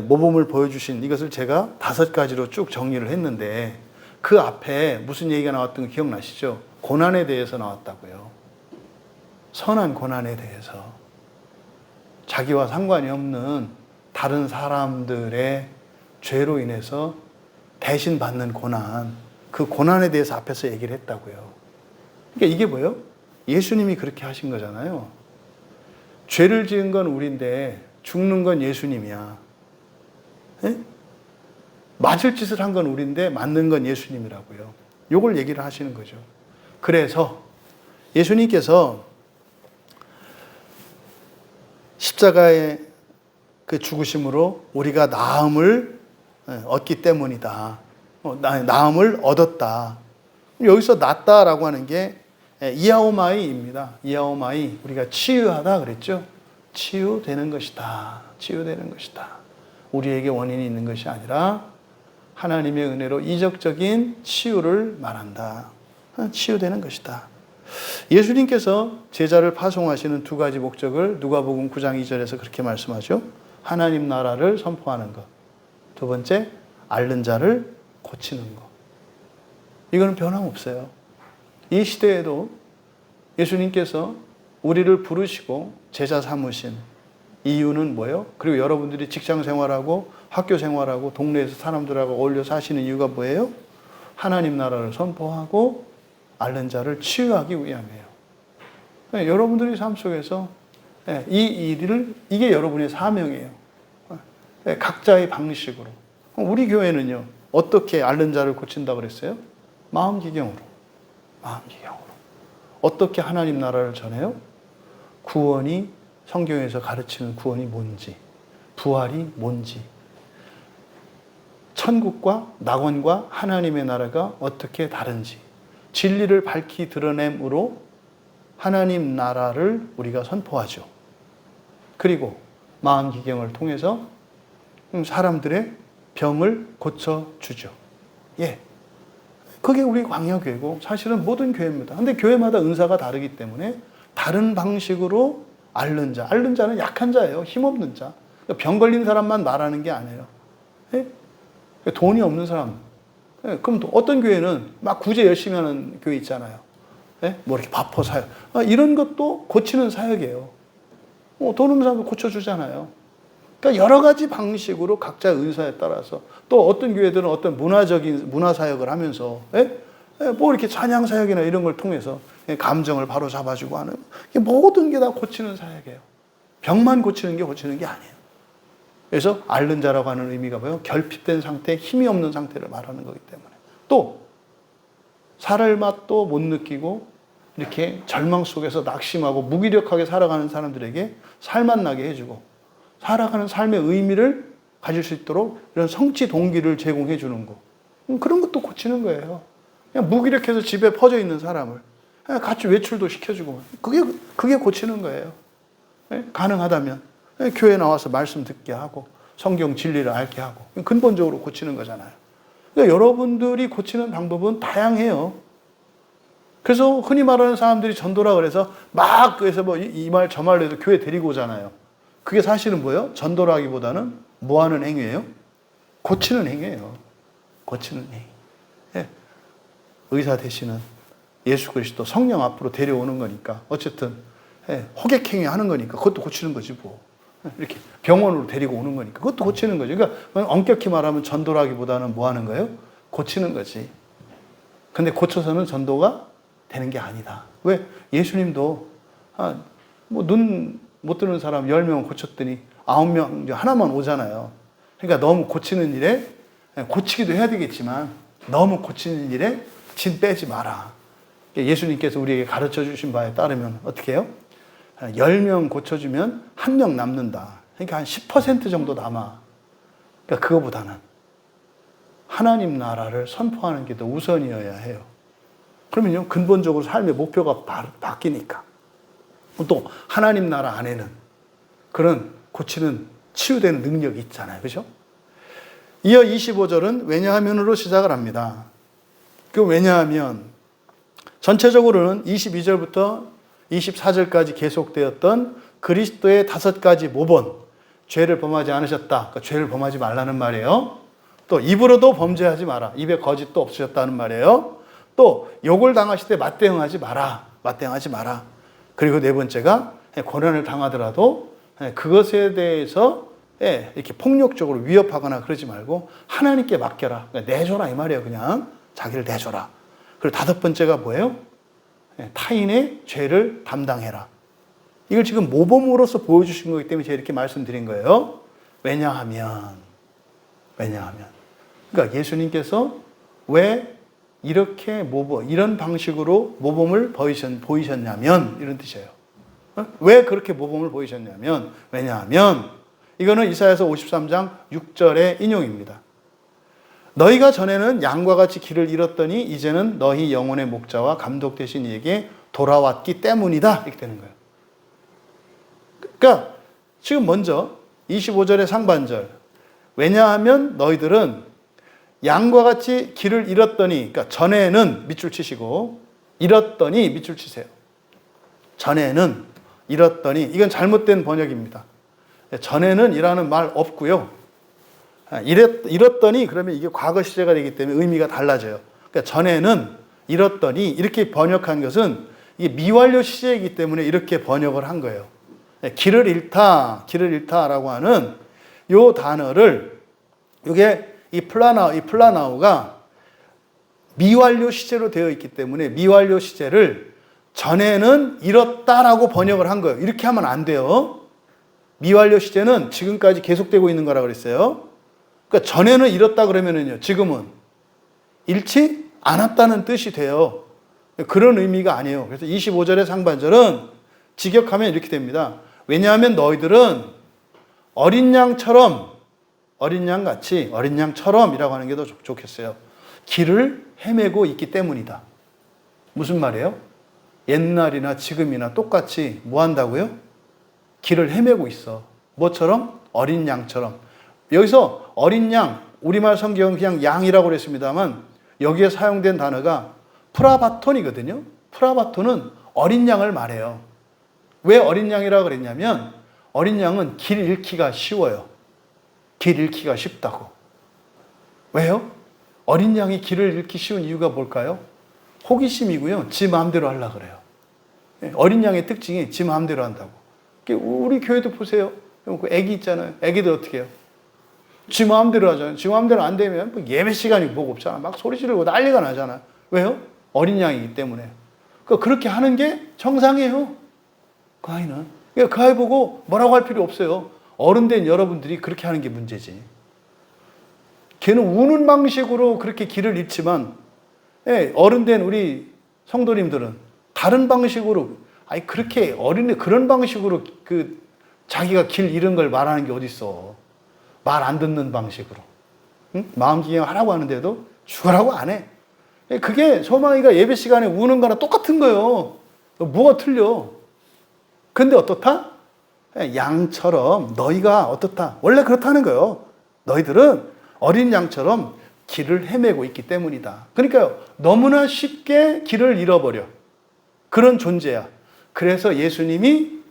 모범을 보여주신 이것을 제가 5가지로 쭉 정리를 했는데, 그 앞에 무슨 얘기가 나왔던 거 기억나시죠? 고난에 대해서 나왔다고요. 선한 고난에 대해서. 자기와 상관이 없는 다른 사람들의 죄로 인해서 대신 받는 고난, 그 고난에 대해서 앞에서 얘기를 했다고요. 그러니까 이게 뭐예요? 예수님이 그렇게 하신 거잖아요. 죄를 지은 건 우리인데 죽는 건 예수님이야. 에? 맞을 짓을 한 건 우리인데 맞는 건 예수님이라고요. 요걸 얘기를 하시는 거죠. 그래서 예수님께서 십자가의 그 죽으심으로 우리가 나음을 얻기 때문이다. 나음을 얻었다. 여기서 낫다라고 하는 게 이아오마이입니다. 이아오마이, 우리가 치유하다 그랬죠. 치유되는 것이다. 치유되는 것이다. 우리에게 원인이 있는 것이 아니라 하나님의 은혜로 이적적인 치유를 말한다. 치유되는 것이다. 예수님께서 제자를 파송하시는 두 가지 목적을 누가복음 9장 2절에서 그렇게 말씀하죠. 하나님 나라를 선포하는 것. 두 번째, 앓는 자를 고치는 것. 이거는 변함없어요. 이 시대에도 예수님께서 우리를 부르시고 제자 삼으신 이유는 뭐예요? 그리고 여러분들이 직장 생활하고 학교 생활하고 동네에서 사람들하고 어울려 사시는 이유가 뭐예요? 하나님 나라를 선포하고 앓는 자를 치유하기 위함이에요. 여러분들이 삶 속에서 이게 여러분의 사명이에요. 각자의 방식으로. 우리 교회는요, 어떻게 앓는 자를 고친다고 그랬어요? 마음기경으로. 마음기경으로. 어떻게 하나님 나라를 전해요? 구원이, 성경에서 가르치는 구원이 뭔지, 부활이 뭔지, 천국과 낙원과 하나님의 나라가 어떻게 다른지, 진리를 밝히 드러냄으로 하나님 나라를 우리가 선포하죠. 그리고 마음기경을 통해서 사람들의 병을 고쳐주죠. 예. 그게 우리 광야교회고 사실은 모든 교회입니다. 근데 교회마다 은사가 다르기 때문에 다른 방식으로 앓는 자. 앓는 자는 약한 자예요. 힘없는 자. 병 걸린 사람만 말하는 게 아니에요. 예? 돈이 없는 사람. 예? 그럼 또 어떤 교회는 막 구제 열심히 하는 교회 있잖아요. 예? 뭐 이렇게 바포 사역. 이런 것도 고치는 사역이에요. 돈 없는 사람도 고쳐주잖아요. 그러니까 여러 가지 방식으로 각자 은사에 따라서 또 어떤 교회들은 어떤 문화 사역을 하면서 뭐 이렇게 찬양 사역이나 이런 걸 통해서 감정을 바로 잡아주고 하는 모든 게 다 고치는 사역이에요. 병만 고치는 게 고치는 게 아니에요. 그래서 앓는 자라고 하는 의미가 뭐예요? 결핍된 상태, 힘이 없는 상태를 말하는 거기 때문에. 또 살을 맛도 못 느끼고 이렇게 절망 속에서 낙심하고 무기력하게 살아가는 사람들에게 살맛 나게 해주고 살아가는 삶의 의미를 가질 수 있도록 이런 성취 동기를 제공해 주는 거. 그런 것도 고치는 거예요. 그냥 무기력해서 집에 퍼져 있는 사람을 같이 외출도 시켜주고. 그게 고치는 거예요. 가능하다면 교회 나와서 말씀 듣게 하고 성경 진리를 알게 하고 근본적으로 고치는 거잖아요. 그러니까 여러분들이 고치는 방법은 다양해요. 그래서 흔히 말하는 사람들이 전도라 그래서 막 그래서 뭐 이 말 저 말로 해서 교회 데리고 오잖아요. 그게 사실은 뭐예요? 전도라기보다는 뭐 하는 행위예요? 고치는 행위예요. 고치는 행위. 예. 의사 되시는 예수 그리스도 성령 앞으로 데려오는 거니까 어쨌든 호객행위 하는 거니까 그것도 고치는 거지 뭐. 이렇게 병원으로 데리고 오는 거니까 그것도 고치는 거죠. 그러니까 엄격히 말하면 전도라기보다는 뭐 하는 거예요? 고치는 거지. 근데 고쳐서는 전도가 되는 게 아니다. 왜? 예수님도 뭐 눈 못 뜨는 사람 10명 고쳤더니 9명 하나만 오잖아요. 그러니까 너무 고치는 일에 고치기도 해야 되겠지만 너무 고치는 일에 진 빼지 마라. 예수님께서 우리에게 가르쳐 주신 바에 따르면 어떻게 해요? 10명 고쳐주면 1명 남는다. 그러니까 한 10% 정도 남아. 그러니까 그거보다는 하나님 나라를 선포하는 게 더 우선이어야 해요. 그러면요, 근본적으로 삶의 목표가 바뀌니까. 또 하나님 나라 안에는 그런 고치는 치유되는 능력이 있잖아요. 그죠? 이어 25절은 왜냐하면으로 시작을 합니다. 그 왜냐하면 전체적으로는 22절부터 24절까지 계속되었던 그리스도의 5가지 모본, 죄를 범하지 않으셨다. 그러니까 죄를 범하지 말라는 말이에요. 또 입으로도 범죄하지 마라. 입에 거짓도 없으셨다는 말이에요. 또 욕을 당하실 때 맞대응하지 마라. 맞대응하지 마라. 그리고 네 번째가 고난을 당하더라도 그것에 대해서 이렇게 폭력적으로 위협하거나 그러지 말고 하나님께 맡겨라. 그러니까 내줘라 이 말이에요. 그냥 자기를 내줘라. 그리고 5번째가 뭐예요? 타인의 죄를 담당해라. 이걸 지금 모범으로서 보여주신 거기 때문에 제가 이렇게 말씀드린 거예요. 왜냐하면. 그러니까 예수님께서 왜 이렇게 이런 방식으로 모범을 보이셨냐면 이런 뜻이에요. 왜 그렇게 모범을 보이셨냐면 왜냐하면 이거는 이사야서 53장 6절의 인용입니다. 너희가 전에는 양과 같이 길을 잃었더니 이제는 너희 영혼의 목자와 감독 되신 이에게 돌아왔기 때문이다. 이렇게 되는 거예요. 그러니까 지금 먼저 25절의 상반절. 왜냐하면 너희들은 양과 같이 길을 잃었더니, 그러니까 전에는 밑줄 치시고, 잃었더니 밑줄 치세요. 전에는 잃었더니, 이건 잘못된 번역입니다. 전에는 이라는 말 없고요. 잃었더니 그러면 이게 과거 시제가 되기 때문에 의미가 달라져요. 그러니까 전에는 잃었더니 이렇게 번역한 것은 이게 미완료 시제이기 때문에 이렇게 번역을 한 거예요. 길을 잃다라고 하는 요 단어를, 이게 이 플라나우가 미완료 시제로 되어 있기 때문에 미완료 시제를 전에는 잃었다라고 번역을 한 거예요. 이렇게 하면 안 돼요. 미완료 시제는 지금까지 계속되고 있는 거라고 그랬어요. 그러니까 전에는 잃었다 그러면은요, 지금은 잃지 않았다는 뜻이 돼요. 그런 의미가 아니에요. 그래서 25절의 상반절은 직역하면 이렇게 됩니다. 왜냐하면 너희들은 어린 양처럼, 어린 양같이, 어린 양처럼이라고 하는 게 더 좋겠어요. 길을 헤매고 있기 때문이다. 무슨 말이에요? 옛날이나 지금이나 똑같이 뭐 한다고요? 길을 헤매고 있어. 뭐처럼? 어린 양처럼. 여기서 어린 양, 우리말 성경은 그냥 양이라고 그랬습니다만 여기에 사용된 단어가 프라바톤이거든요. 프라바톤은 어린 양을 말해요. 왜 어린 양이라고 그랬냐면 어린 양은 길 잃기가 쉬워요. 길 잃기가 쉽다고. 왜요? 어린 양이 길을 잃기 쉬운 이유가 뭘까요? 호기심이고요. 지 마음대로 하려고 그래요. 어린 양의 특징이 지 마음대로 한다고. 우리 교회도 보세요. 애기 있잖아요. 애기들 어떻게 해요? 지 마음대로 하잖아요. 지 마음대로 안 되면 뭐 예배 시간이 뭐가 없잖아. 막 소리 지르고 난리가 나잖아. 왜요? 어린 양이기 때문에. 그러니까 그렇게 하는 게 정상이에요. 그 아이는. 그러니까 그 아이 보고 뭐라고 할 필요 없어요. 어른 된 여러분들이 그렇게 하는 게 문제지. 걔는 우는 방식으로 그렇게 길을 잃지만, 어른 된 우리 성도님들은 다른 방식으로, 아니 그렇게 어린애 그런 방식으로 자기가 길 잃은 걸 말하는 게 어딨어. 말 안 듣는 방식으로. 응? 마음 기행하라고 하는데도 죽으라고 안 해. 그게 소망이가 예배 시간에 우는 거랑 똑같은 거예요. 뭐가 틀려? 근데 어떻다? 양처럼 너희가 어떻다? 원래 그렇다는 거예요. 너희들은 어린 양처럼 길을 헤매고 있기 때문이다. 그러니까요, 너무나 쉽게 길을 잃어버려. 그런 존재야. 그래서 예수님이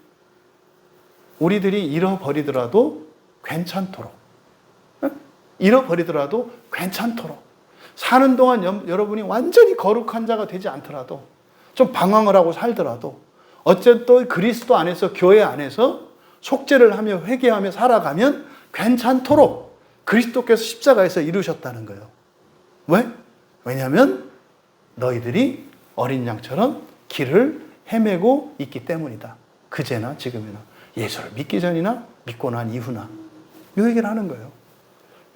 우리들이 잃어버리더라도 괜찮도록, 잃어버리더라도 괜찮도록, 사는 동안 여러분이 완전히 거룩한 자가 되지 않더라도, 좀 방황을 하고 살더라도, 어쨌든 그리스도 안에서, 교회 안에서 속죄를 하며 회개하며 살아가면 괜찮도록 그리스도께서 십자가에서 이루셨다는 거예요. 왜? 왜냐하면 너희들이 어린 양처럼 길을 헤매고 있기 때문이다. 그제나 지금이나, 예수를 믿기 전이나 믿고 난 이후나, 이 얘기를 하는 거예요.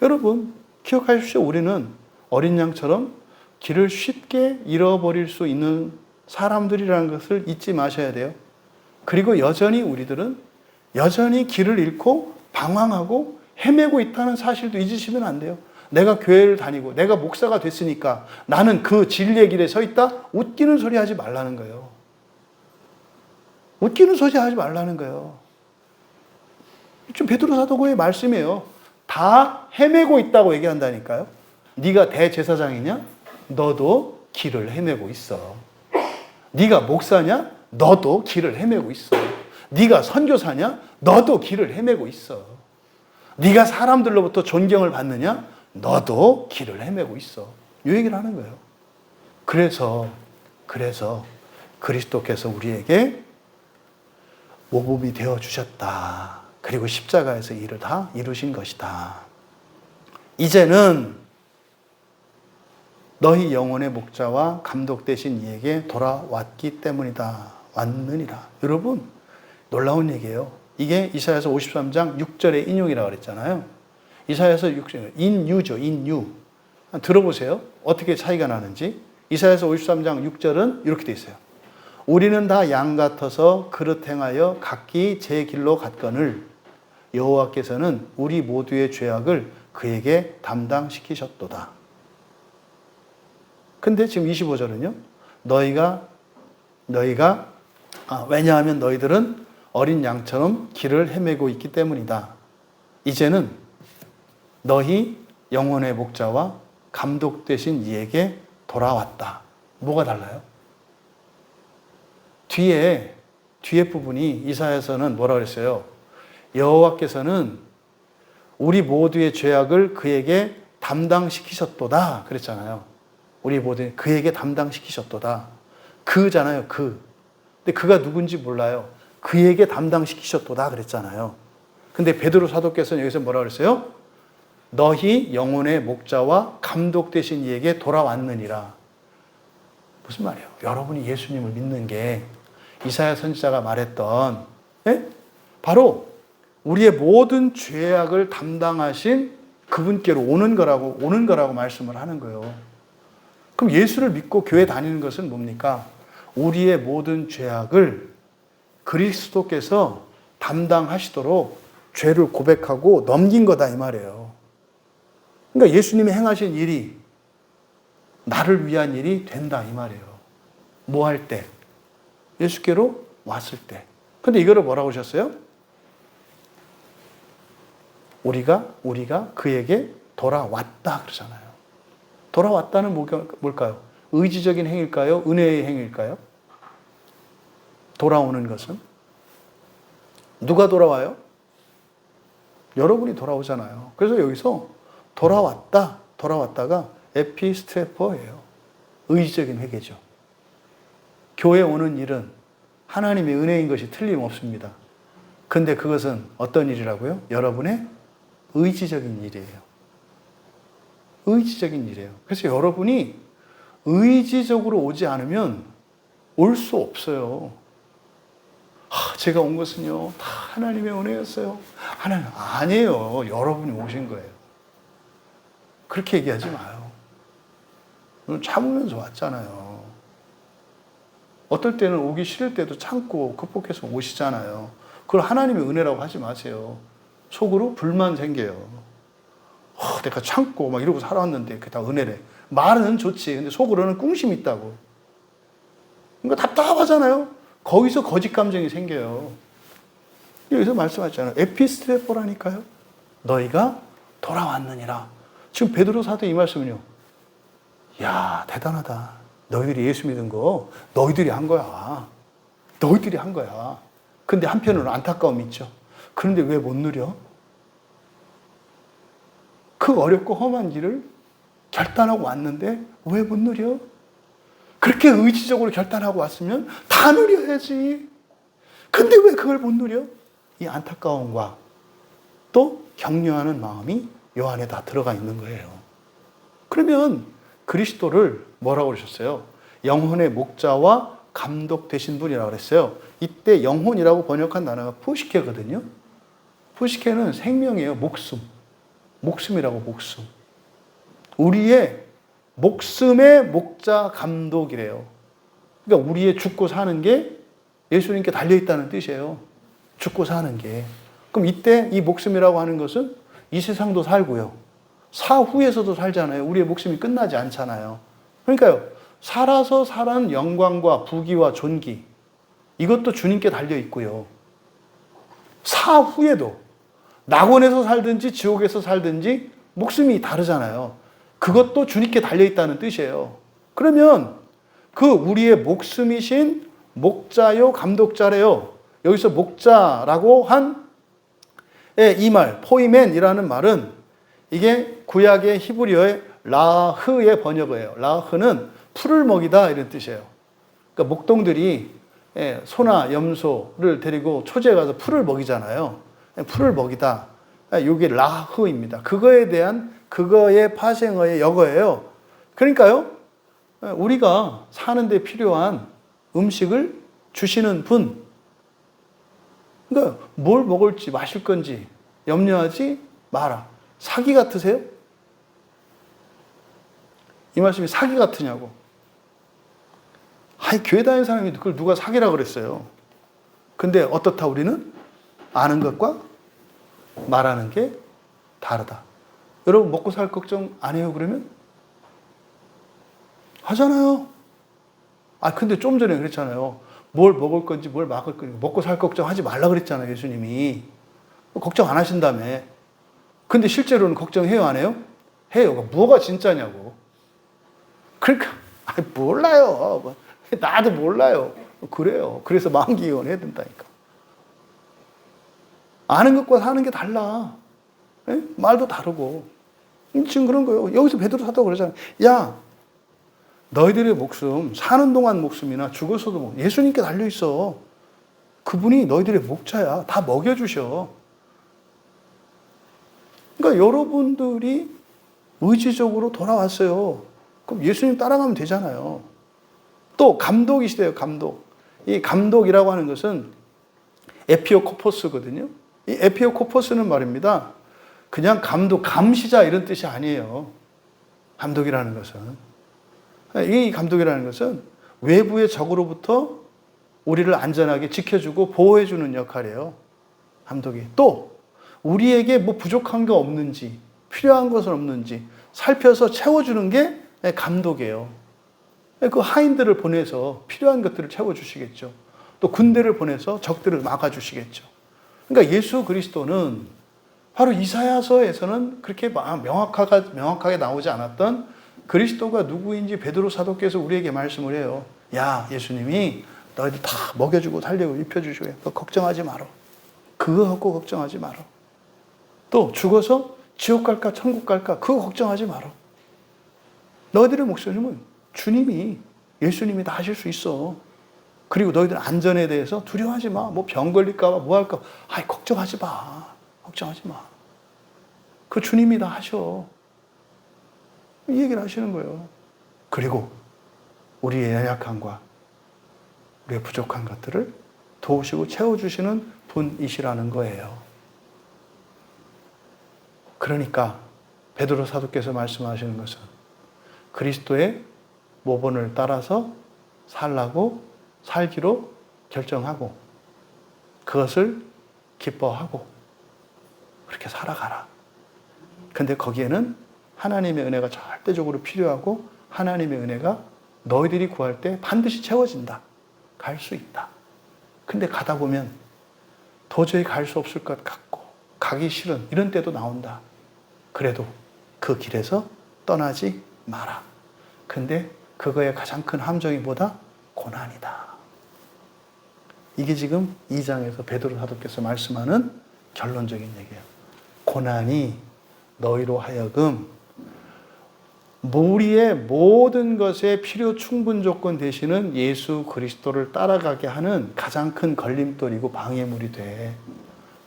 여러분 기억하십시오. 우리는 어린 양처럼 길을 쉽게 잃어버릴 수 있는 사람들이라는 것을 잊지 마셔야 돼요. 그리고 여전히 우리들은 여전히 길을 잃고 방황하고 헤매고 있다는 사실도 잊으시면 안 돼요. 내가 교회를 다니고 내가 목사가 됐으니까 나는 그 진리의 길에 서 있다? 웃기는 소리 하지 말라는 거예요. 웃기는 소리 하지 말라는 거예요. 지금 베드로 사도의 말씀이에요. 다 헤매고 있다고 얘기한다니까요. 네가 대제사장이냐? 너도 길을 헤매고 있어. 네가 목사냐? 너도 길을 헤매고 있어. 네가 선교사냐? 너도 길을 헤매고 있어. 네가 사람들로부터 존경을 받느냐? 너도 길을 헤매고 있어. 이 얘기를 하는 거예요. 그래서 그리스도께서 우리에게 모범이 되어 주셨다. 그리고 십자가에서 일을 다 이루신 것이다. 이제는 너희 영혼의 목자와 감독 되신 이에게 돌아왔기 때문이다. 왔느니라. 여러분, 놀라운 얘기예요. 이게 이사야서 53장 6절의 인용이라고 그랬잖아요. 이사야서 6절, 인유죠, 인유. 들어보세요. 어떻게 차이가 나는지. 이사야서 53장 6절은 이렇게 돼 있어요. 우리는 다 양 같아서 그릇 행하여 각기 제 길로 갔거늘 여호와께서는 우리 모두의 죄악을 그에게 담당시키셨도다. 근데 지금 25절은요. 너희가 왜냐하면 너희들은 어린 양처럼 길을 헤매고 있기 때문이다. 이제는 너희 영혼의 목자와 감독 되신 이에게 돌아왔다. 뭐가 달라요? 뒤에 부분이 이사야서는 뭐라 그랬어요? 여호와께서는 우리 모두의 죄악을 그에게 담당시키셨도다 그랬잖아요. 우리 모두 그에게 담당시키셨도다. 그잖아요. 근데 그가 누군지 몰라요. 그에게 담당시키셨도다 그랬잖아요. 근데 베드로 사도께서는 여기서 뭐라 그랬어요? 너희 영혼의 목자와 감독 되신 이에게 돌아왔느니라. 무슨 말이에요? 여러분이 예수님을 믿는 게 이사야 선지자가 말했던 바로 우리의 모든 죄악을 담당하신 그분께로 오는 거라고 말씀을 하는 거예요. 그럼 예수를 믿고 교회 다니는 것은 뭡니까? 우리의 모든 죄악을 그리스도께서 담당하시도록 죄를 고백하고 넘긴 거다 이 말이에요. 그러니까 예수님이 행하신 일이 나를 위한 일이 된다 이 말이에요. 뭐 할 때? 예수께로 왔을 때. 근데 이거를 뭐라고 하셨어요? 우리가 그에게 돌아왔다 그러잖아요. 돌아왔다는 뭘까요? 의지적인 행위일까요? 은혜의 행위일까요? 돌아오는 것은? 누가 돌아와요? 여러분이 돌아오잖아요. 그래서 여기서 돌아왔다가 에피스트레퍼예요. 의지적인 회개죠. 교회 오는 일은 하나님의 은혜인 것이 틀림없습니다. 근데 그것은 어떤 일이라고요? 여러분의 의지적인 일이에요. 의지적인 일이에요. 그래서 여러분이 의지적으로 오지 않으면 올 수 없어요. 제가 온 것은요, 다 하나님의 은혜였어요. 하나님, 아니에요. 여러분이 오신 거예요. 그렇게 얘기하지 마요. 참으면서 왔잖아요. 어떨 때는 오기 싫을 때도 참고 극복해서 오시잖아요. 그걸 하나님의 은혜라고 하지 마세요. 속으로 불만 생겨요. 내가 참고 막 이러고 살아왔는데 그게 다 은혜래. 말은 좋지. 근데 속으로는 꿍심이 있다고. 그러니까 답답하잖아요. 거기서 거짓 감정이 생겨요. 여기서 말씀하셨잖아요. 에피스트레포라니까요. 너희가 돌아왔느니라. 지금 베드로 사도 이 말씀은요. 야, 대단하다. 너희들이 예수 믿은 거 너희들이 한 거야. 너희들이 한 거야. 근데 한편으로는 안타까움이 있죠. 그런데 왜 못 누려? 그 어렵고 험한 길을 결단하고 왔는데 왜 못 누려? 그렇게 의지적으로 결단하고 왔으면 다 누려야지. 근데 왜 그걸 못 누려? 이 안타까움과 또 격려하는 마음이 요 안에 다 들어가 있는 거예요. 그러면 그리스도를 뭐라고 그러셨어요? 영혼의 목자와 감독 되신 분이라고 그랬어요. 이때 영혼이라고 번역한 단어가 푸시케거든요. 푸시케는 생명이에요. 목숨이라고 목숨. 우리의 목숨의 목자 감독이래요. 그러니까 우리의 죽고 사는 게 예수님께 달려있다는 뜻이에요. 죽고 사는 게. 그럼 이때 이 목숨이라고 하는 것은 이 세상도 살고요. 사후에서도 살잖아요. 우리의 목숨이 끝나지 않잖아요. 그러니까요. 살아서 살아는 영광과 부귀와 존귀. 이것도 주님께 달려있고요. 사후에도 낙원에서 살든지 지옥에서 살든지 목숨이 다르잖아요. 그것도 주님께 달려있다는 뜻이에요. 그러면 그 우리의 목숨이신 목자요 감독자래요. 여기서 목자라고 한 이 말, 포이맨이라는 말은 이게 구약의 히브리어의 라흐의 번역어예요. 라흐는 풀을 먹이다 이런 뜻이에요. 그러니까 목동들이 소나 염소를 데리고 초지에 가서 풀을 먹이잖아요. 풀을 먹이다. 이게 라흐입니다. 그거의 파생어의 역어예요. 그러니까요, 우리가 사는데 필요한 음식을 주시는 분, 그러니까 뭘 먹을지 마실 건지 염려하지 마라. 사기 같으세요? 이 말씀이 사기 같으냐고. 교회 다니는 사람이 그걸 누가 사기라 그랬어요. 근데 어떻다 우리는? 아는 것과 말하는 게 다르다. 여러분 먹고 살 걱정 안 해요 그러면? 하잖아요. 근데 좀 전에 그랬잖아요. 뭘 먹을 건지 뭘 막을 건지 먹고 살 걱정하지 말라 그랬잖아요. 예수님이. 걱정 안 하신다며. 근데 실제로는 걱정해요, 안 해요? 해요. 뭐가 진짜냐고. 그러니까 몰라요. 나도 몰라요. 그래요. 그래서 만기원 해야 된다니까. 아는 것과 사는 게 달라. 에? 말도 다르고. 지금 그런 거예요. 여기서 베드로 사도가 그러잖아요. 야, 너희들의 목숨, 사는 동안 목숨이나 죽어서도 예수님께 달려있어. 그분이 너희들의 목자야. 다 먹여주셔. 그러니까 여러분들이 의지적으로 돌아왔어요. 그럼 예수님 따라가면 되잖아요. 또 감독이시대요, 감독. 이 감독이라고 하는 것은 에피오코포스거든요. 이 에피오코포스는 말입니다. 그냥 감독, 감시자 이런 뜻이 아니에요. 감독이라는 것은. 이 감독이라는 것은 외부의 적으로부터 우리를 안전하게 지켜주고 보호해주는 역할이에요. 감독이. 또 우리에게 뭐 부족한 게 없는지, 필요한 것은 없는지 살펴서 채워주는 게 감독이에요. 그 하인들을 보내서 필요한 것들을 채워주시겠죠. 또 군대를 보내서 적들을 막아주시겠죠. 그러니까 예수 그리스도는 바로 이사야서에서는 그렇게 명확하게 나오지 않았던 그리스도가 누구인지 베드로 사도께서 우리에게 말씀을 해요. 야, 예수님이 너희들 다 먹여주고 살려고 입혀주시고 너 걱정하지 마라. 그거 갖고 걱정하지 마라. 또 죽어서 지옥 갈까 천국 갈까 그거 걱정하지 마라. 너희들의 목숨은 주님이 예수님이 다 하실 수 있어. 그리고 너희들 안전에 대해서 두려워하지 마. 뭐 병 걸릴까 봐 뭐 할까 봐. 걱정하지 마. 걱정하지 마. 그 주님이 다 하셔. 이 얘기를 하시는 거예요. 그리고 우리의 연약함과 우리의 부족한 것들을 도우시고 채워주시는 분이시라는 거예요. 그러니까 베드로 사도께서 말씀하시는 것은 그리스도의 모본을 따라서 살기로 결정하고 그것을 기뻐하고 그렇게 살아가라. 근데 거기에는 하나님의 은혜가 절대적으로 필요하고 하나님의 은혜가 너희들이 구할 때 반드시 채워진다. 갈 수 있다. 근데 가다 보면 도저히 갈 수 없을 것 같고 가기 싫은 이런 때도 나온다. 그래도 그 길에서 떠나지 마라. 근데 그거의 가장 큰 함정이 뭐다? 고난이다. 이게 지금 2장에서 베드로 사도께서 말씀하는 결론적인 얘기예요. 고난이 너희로 하여금 우리의 모든 것의 필요 충분 조건 되시는 예수 그리스도를 따라가게 하는 가장 큰 걸림돌이고 방해물이 돼.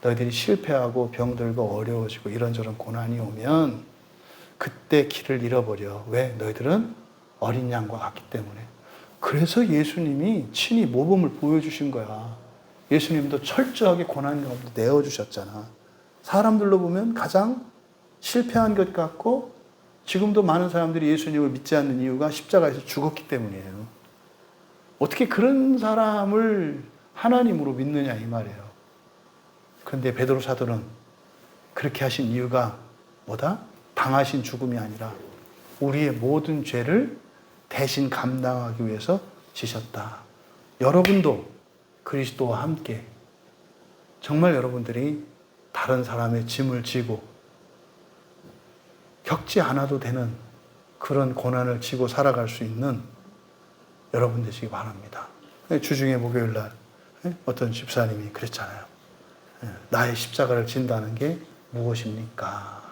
너희들이 실패하고 병들고 어려워지고 이런저런 고난이 오면 그때 길을 잃어버려. 왜? 너희들은 어린 양과 같기 때문에. 그래서 예수님이 친히 모범을 보여주신 거야. 예수님도 철저하게 고난 가운데 내어주셨잖아. 사람들로 보면 가장 실패한 것 같고 지금도 많은 사람들이 예수님을 믿지 않는 이유가 십자가에서 죽었기 때문이에요. 어떻게 그런 사람을 하나님으로 믿느냐 이 말이에요. 그런데 베드로 사도는 그렇게 하신 이유가 뭐다? 당하신 죽음이 아니라 우리의 모든 죄를 대신 감당하기 위해서 지셨다. 여러분도 그리스도와 함께 정말 여러분들이 다른 사람의 짐을 지고 겪지 않아도 되는 그런 고난을 지고 살아갈 수 있는 여러분 되시기 바랍니다. 주중에 목요일 날 어떤 집사님이 그랬잖아요. 나의 십자가를 진다는 게 무엇입니까?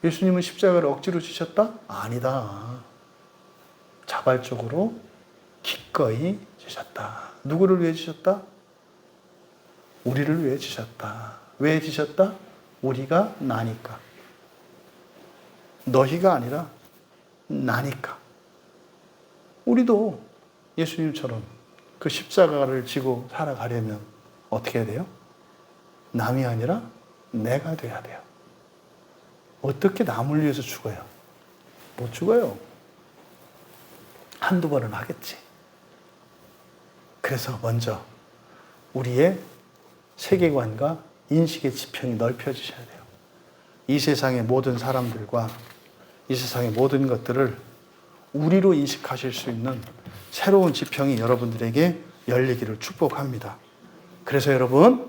예수님은 십자가를 억지로 지셨다? 아니다. 자발적으로 기꺼이 지셨다. 누구를 위해 지셨다? 우리를 위해 지셨다. 왜 지셨다? 우리가 나니까. 너희가 아니라 나니까. 우리도 예수님처럼 그 십자가를 지고 살아가려면 어떻게 해야 돼요? 남이 아니라 내가 돼야 돼요. 어떻게 남을 위해서 죽어요? 못 죽어요. 한두 번은 하겠지. 그래서 먼저 우리의 세계관과 인식의 지평이 넓혀지셔야 돼요. 이 세상의 모든 사람들과 이 세상의 모든 것들을 우리로 인식하실 수 있는 새로운 지평이 여러분들에게 열리기를 축복합니다. 그래서 여러분,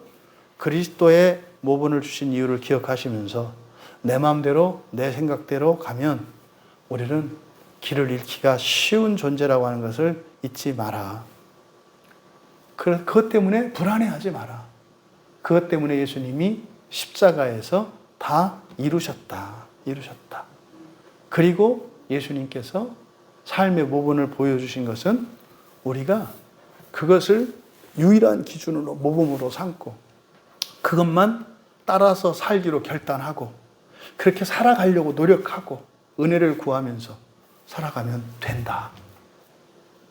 그리스도의 모본을 주신 이유를 기억하시면서 내 마음대로 내 생각대로 가면 우리는 길을 잃기가 쉬운 존재라고 하는 것을 잊지 마라. 그것 때문에 불안해하지 마라. 그것 때문에 예수님이 십자가에서 다 이루셨다. 그리고 예수님께서 삶의 모본을 보여주신 것은 우리가 그것을 유일한 기준으로 모범으로 삼고 그것만 따라서 살기로 결단하고 그렇게 살아가려고 노력하고 은혜를 구하면서 살아가면 된다.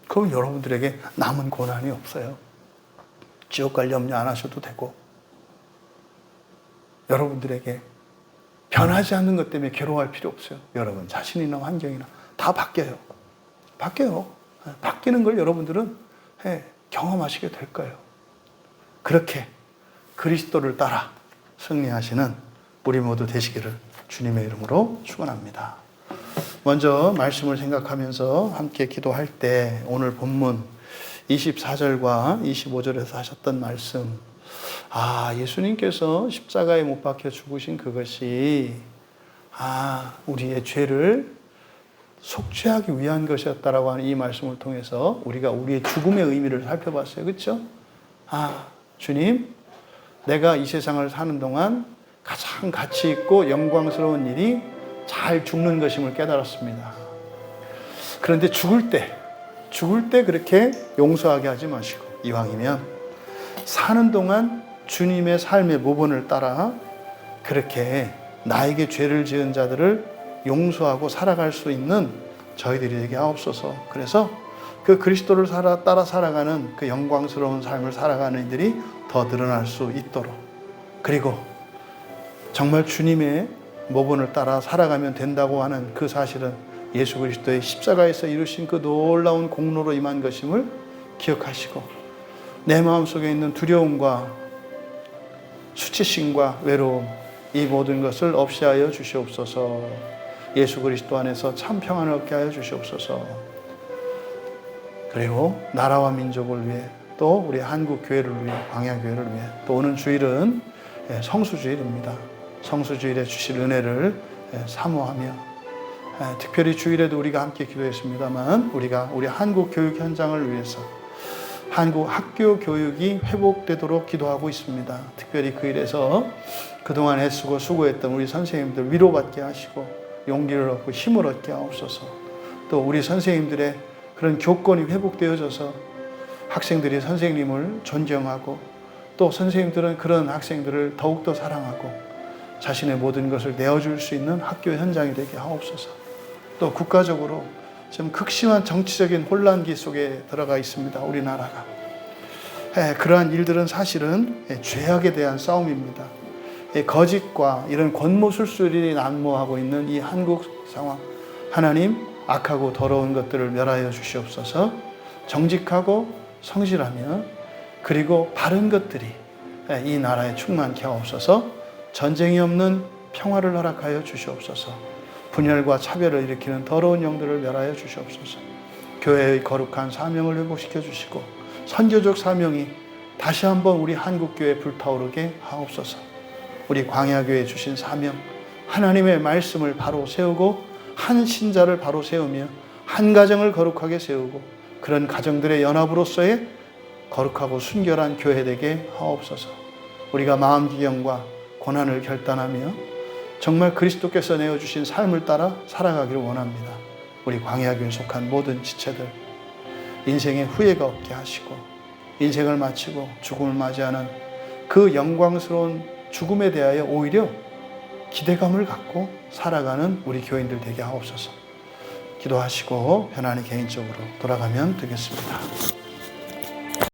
그럼 여러분들에게 남은 고난이 없어요. 지옥 갈 염려 안 하셔도 되고 여러분들에게 변하지 않는 것 때문에 괴로워할 필요 없어요. 여러분 자신이나 환경이나 다 바뀌어요. 바뀌는 걸 여러분들은 경험하시게 될 거예요. 그렇게 그리스도를 따라 승리하시는 우리 모두 되시기를 주님의 이름으로 축원합니다. 먼저 말씀을 생각하면서 함께 기도할 때 오늘 본문 24절과 25절에서 하셨던 말씀, 예수님께서 십자가에 못 박혀 죽으신 그것이 우리의 죄를 속죄하기 위한 것이었다라고 하는 이 말씀을 통해서 우리가 우리의 죽음의 의미를 살펴봤어요. 그렇죠? 주님, 내가 이 세상을 사는 동안 가장 가치 있고 영광스러운 일이 잘 죽는 것임을 깨달았습니다. 그런데 죽을 때 그렇게 용서하게 하지 마시고 이왕이면 사는 동안 주님의 삶의 모본을 따라 그렇게 나에게 죄를 지은 자들을 용서하고 살아갈 수 있는 저희들이 되게 하옵소서. 그래서 그 그리스도를 따라 살아가는 그 영광스러운 삶을 살아가는 이들이 더 늘어날 수 있도록, 그리고 정말 주님의 모본을 따라 살아가면 된다고 하는 그 사실은 예수 그리스도의 십자가에서 이루신 그 놀라운 공로로 임한 것임을 기억하시고 내 마음속에 있는 두려움과 수치심과 외로움, 이 모든 것을 없이 하여 주시옵소서. 예수 그리스도 안에서 참 평안을 얻게 하여 주시옵소서. 그리고 나라와 민족을 위해, 또 우리 한국 교회를 위해, 광야교회를 위해, 또 오는 주일은 성수주일입니다. 성수주일에 주실 은혜를 사모하며, 특별히 주일에도 우리가 함께 기도했습니다만 우리가 우리 한국 교육 현장을 위해서 한국 학교 교육이 회복되도록 기도하고 있습니다. 특별히 그 일에서 그동안 애쓰고 수고했던 우리 선생님들 위로받게 하시고 용기를 얻고 힘을 얻게 하옵소서. 또 우리 선생님들의 그런 교권이 회복되어져서 학생들이 선생님을 존경하고 또 선생님들은 그런 학생들을 더욱더 사랑하고 자신의 모든 것을 내어줄 수 있는 학교 현장이 되게 하옵소서. 또 국가적으로 지금 극심한 정치적인 혼란기 속에 들어가 있습니다. 우리나라가. 그러한 일들은 사실은 죄악에 대한 싸움입니다. 거짓과 이런 권모술수들이 난무하고 있는 이 한국 상황, 하나님 악하고 더러운 것들을 멸하여 주시옵소서. 정직하고 성실하며 그리고 바른 것들이 이 나라에 충만케 하옵소서. 전쟁이 없는 평화를 허락하여 주시옵소서. 분열과 차별을 일으키는 더러운 영들을 멸하여 주시옵소서. 교회의 거룩한 사명을 회복시켜 주시고 선교적 사명이 다시 한번 우리 한국교회에 불타오르게 하옵소서. 우리 광야교회에 주신 사명, 하나님의 말씀을 바로 세우고 한 신자를 바로 세우며 한 가정을 거룩하게 세우고 그런 가정들의 연합으로서의 거룩하고 순결한 교회 되게 하옵소서. 우리가 마음기경과 고난을 결단하며 정말 그리스도께서 내어주신 삶을 따라 살아가기를 원합니다. 우리 광야교회에 속한 모든 지체들 인생에 후회가 없게 하시고 인생을 마치고 죽음을 맞이하는 그 영광스러운 죽음에 대하여 오히려 기대감을 갖고 살아가는 우리 교인들 되게 하옵소서. 기도하시고 편안히 개인적으로 돌아가면 되겠습니다.